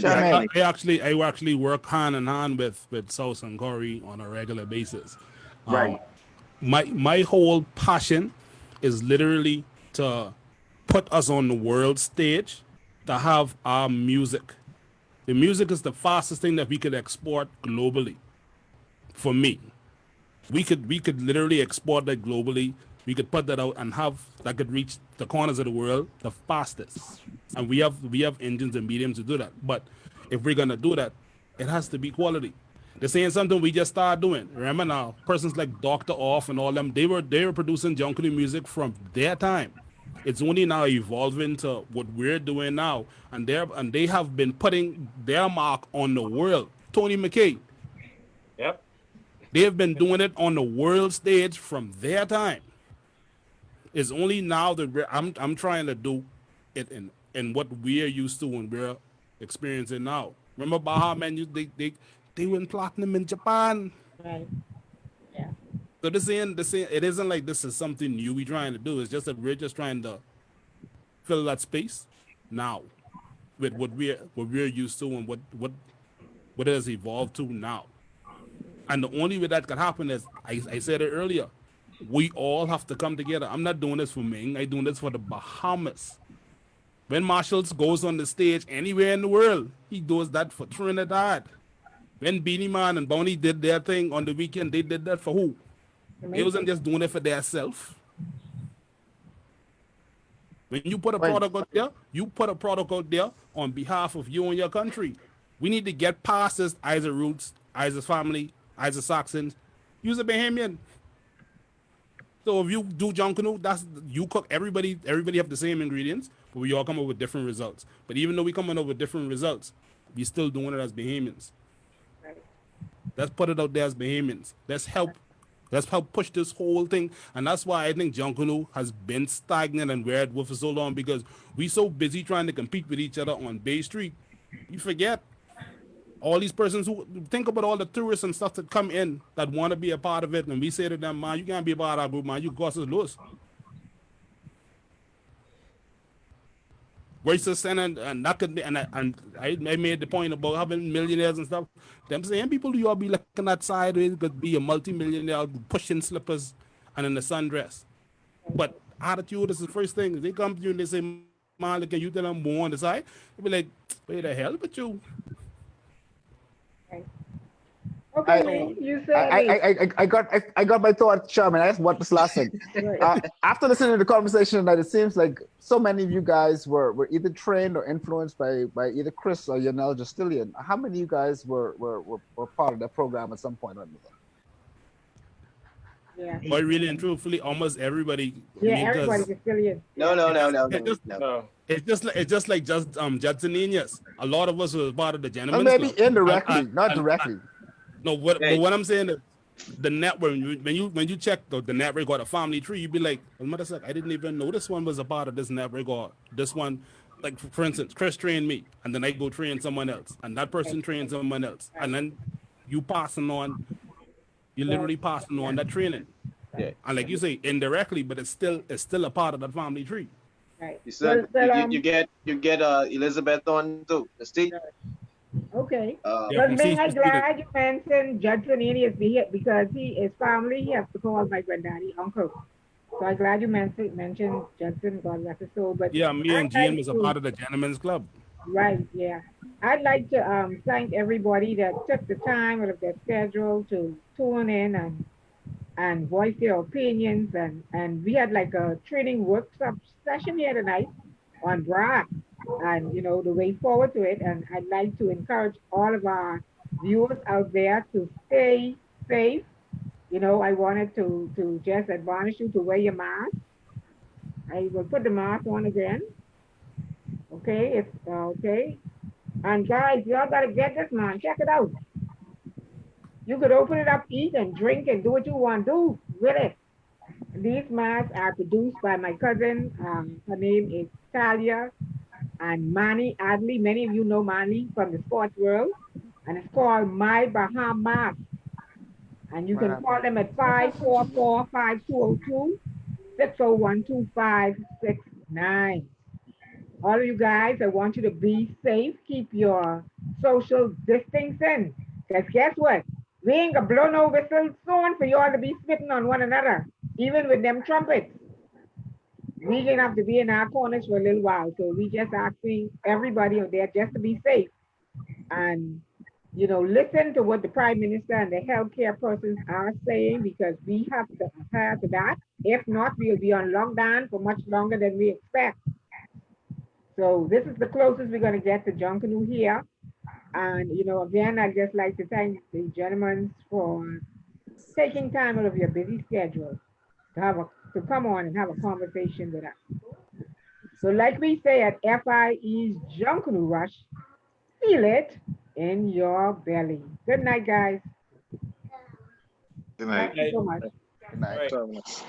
I actually work hand in hand with South and Corey on a regular basis. Right. My whole passion is literally to put us on the world stage, to have our music. The music is the fastest thing that we could export globally. For me, we could literally export that globally. We could put that out and have that could reach the corners of the world the fastest. And we have engines and mediums to do that. But if we're gonna do that, it has to be quality. They're saying something we just started doing. Remember now, persons like Dr. Off and all them, they were producing Junkanoo music from their time. It's only now evolving to what we're doing now, and they have been putting their mark on the world. Tony McKay. Yep. They have been doing it on the world stage from their time. It's only now that I'm trying to do it in what we're used to and we're experiencing now. Remember Baha Man? They went platinum in Japan. Right. Yeah. So this it isn't like this is something new we're trying to do. It's just that we're just trying to fill that space now with what we're used to and what it has evolved to now. And the only way that can happen is, I said it earlier, we all have to come together. I'm not doing this for Ming. I'm doing this for the Bahamas. When Marshalls goes on the stage anywhere in the world, he does that for Trinidad. When Beanie Man and Bonnie did their thing on the weekend, they did that for who? They wasn't just doing it for their self. When you put a product out there, you put a product out there on behalf of you and your country. We need to get past this Isa roots, Isa's family, Isa Saxons. Use a Bahamian. So if you do Junkanoo, that's you cook. Everybody have the same ingredients, but we all come up with different results. But even though we coming up with different results, we still doing it as Bahamians. Let's put it out there as Bahamians. Let's help push this whole thing. And that's why I think Junkanoo has been stagnant and where it was for so long, because we so busy trying to compete with each other on Bay Street. You forget all these persons who think about all the tourists and stuff that come in that want to be a part of it. And we say to them, man, you can't be a part of our group, man. You cost us loose. voices and that could be, and I made the point about having millionaires and stuff. Them same people you all be looking at sideways could be a multi-millionaire pushing slippers and in a sundress. But attitude is the first thing. They come to you and they say, man, look, can you tell them more on the side? You'll be like, wait the hell with you. Okay, Lee, you said it. I got my thought, Sherman. I just want this last thing. After listening to the conversation tonight, it seems like so many of you guys were either trained or influenced by either Chris or Yanel Justilian. How many of you guys were part of that program at some point or another? Yeah. But really and truthfully, almost everybody. Yeah, everybody Justilian. No. It's just like Judson Ineas. A lot of us were part of the Well, gentlemen's maybe club. indirectly, not directly. No, but what I'm saying is the network, when you check the network or the family tree, you'd be like, as a matter of fact, I didn't even know this one was a part of this network or this one. Like for instance, Chris trained me, and then I go train someone else, and that person trains someone else, and then you passing on, you're literally passing on that training. Yeah. And like you say, indirectly, but it's still a part of that family tree. Right. You said you get Elizabeth on too. See? Okay. Yeah, But may I glad you mentioned Judson Ineas because he is family. He has to call my granddaddy uncle. So I'm glad you mentioned Judson, God rest his soul. But yeah, me and Jean was a part of the gentleman's club. Right, yeah. I'd like to thank everybody that took the time out of their schedule to tune in and voice their opinions. And we had like a training workshop session here tonight on brass and, you know, the way forward to it. And I'd like to encourage all of our viewers out there to stay safe. You know, I wanted to just admonish you to wear your mask. I will put the mask on again. Okay, it's okay. And guys, y'all gotta get this, man. Check it out. You could open it up, eat and drink and do what you want to do with it. These masks are produced by my cousin. Her name is Talia and Manny Adley. Many of you know Manny from the sports world. And it's called My Bahamas. And you can call them at 544-5202, 601-2569. All of you guys, I want you to be safe. Keep your social distancing. Because guess what? We ain't gonna blow no whistle soon for you all to be spitting on one another, even with them trumpets. We gonna have to be in our corners for a little while. So we just asking everybody out there just to be safe and, you know, listen to what the Prime Minister and the healthcare persons are saying because we have to adhere to that. If not, we'll be on lockdown for much longer than we expect. So this is the closest we're going to get to Junkanoo here. And, you know, again, I'd just like to thank the gentlemen for taking time out of your busy schedule to come on and have a conversation with us. So like we say at FIE's Junkanoo Rush, feel it in your belly. Good night, guys. Good night. Thank you so much. Good night. Right.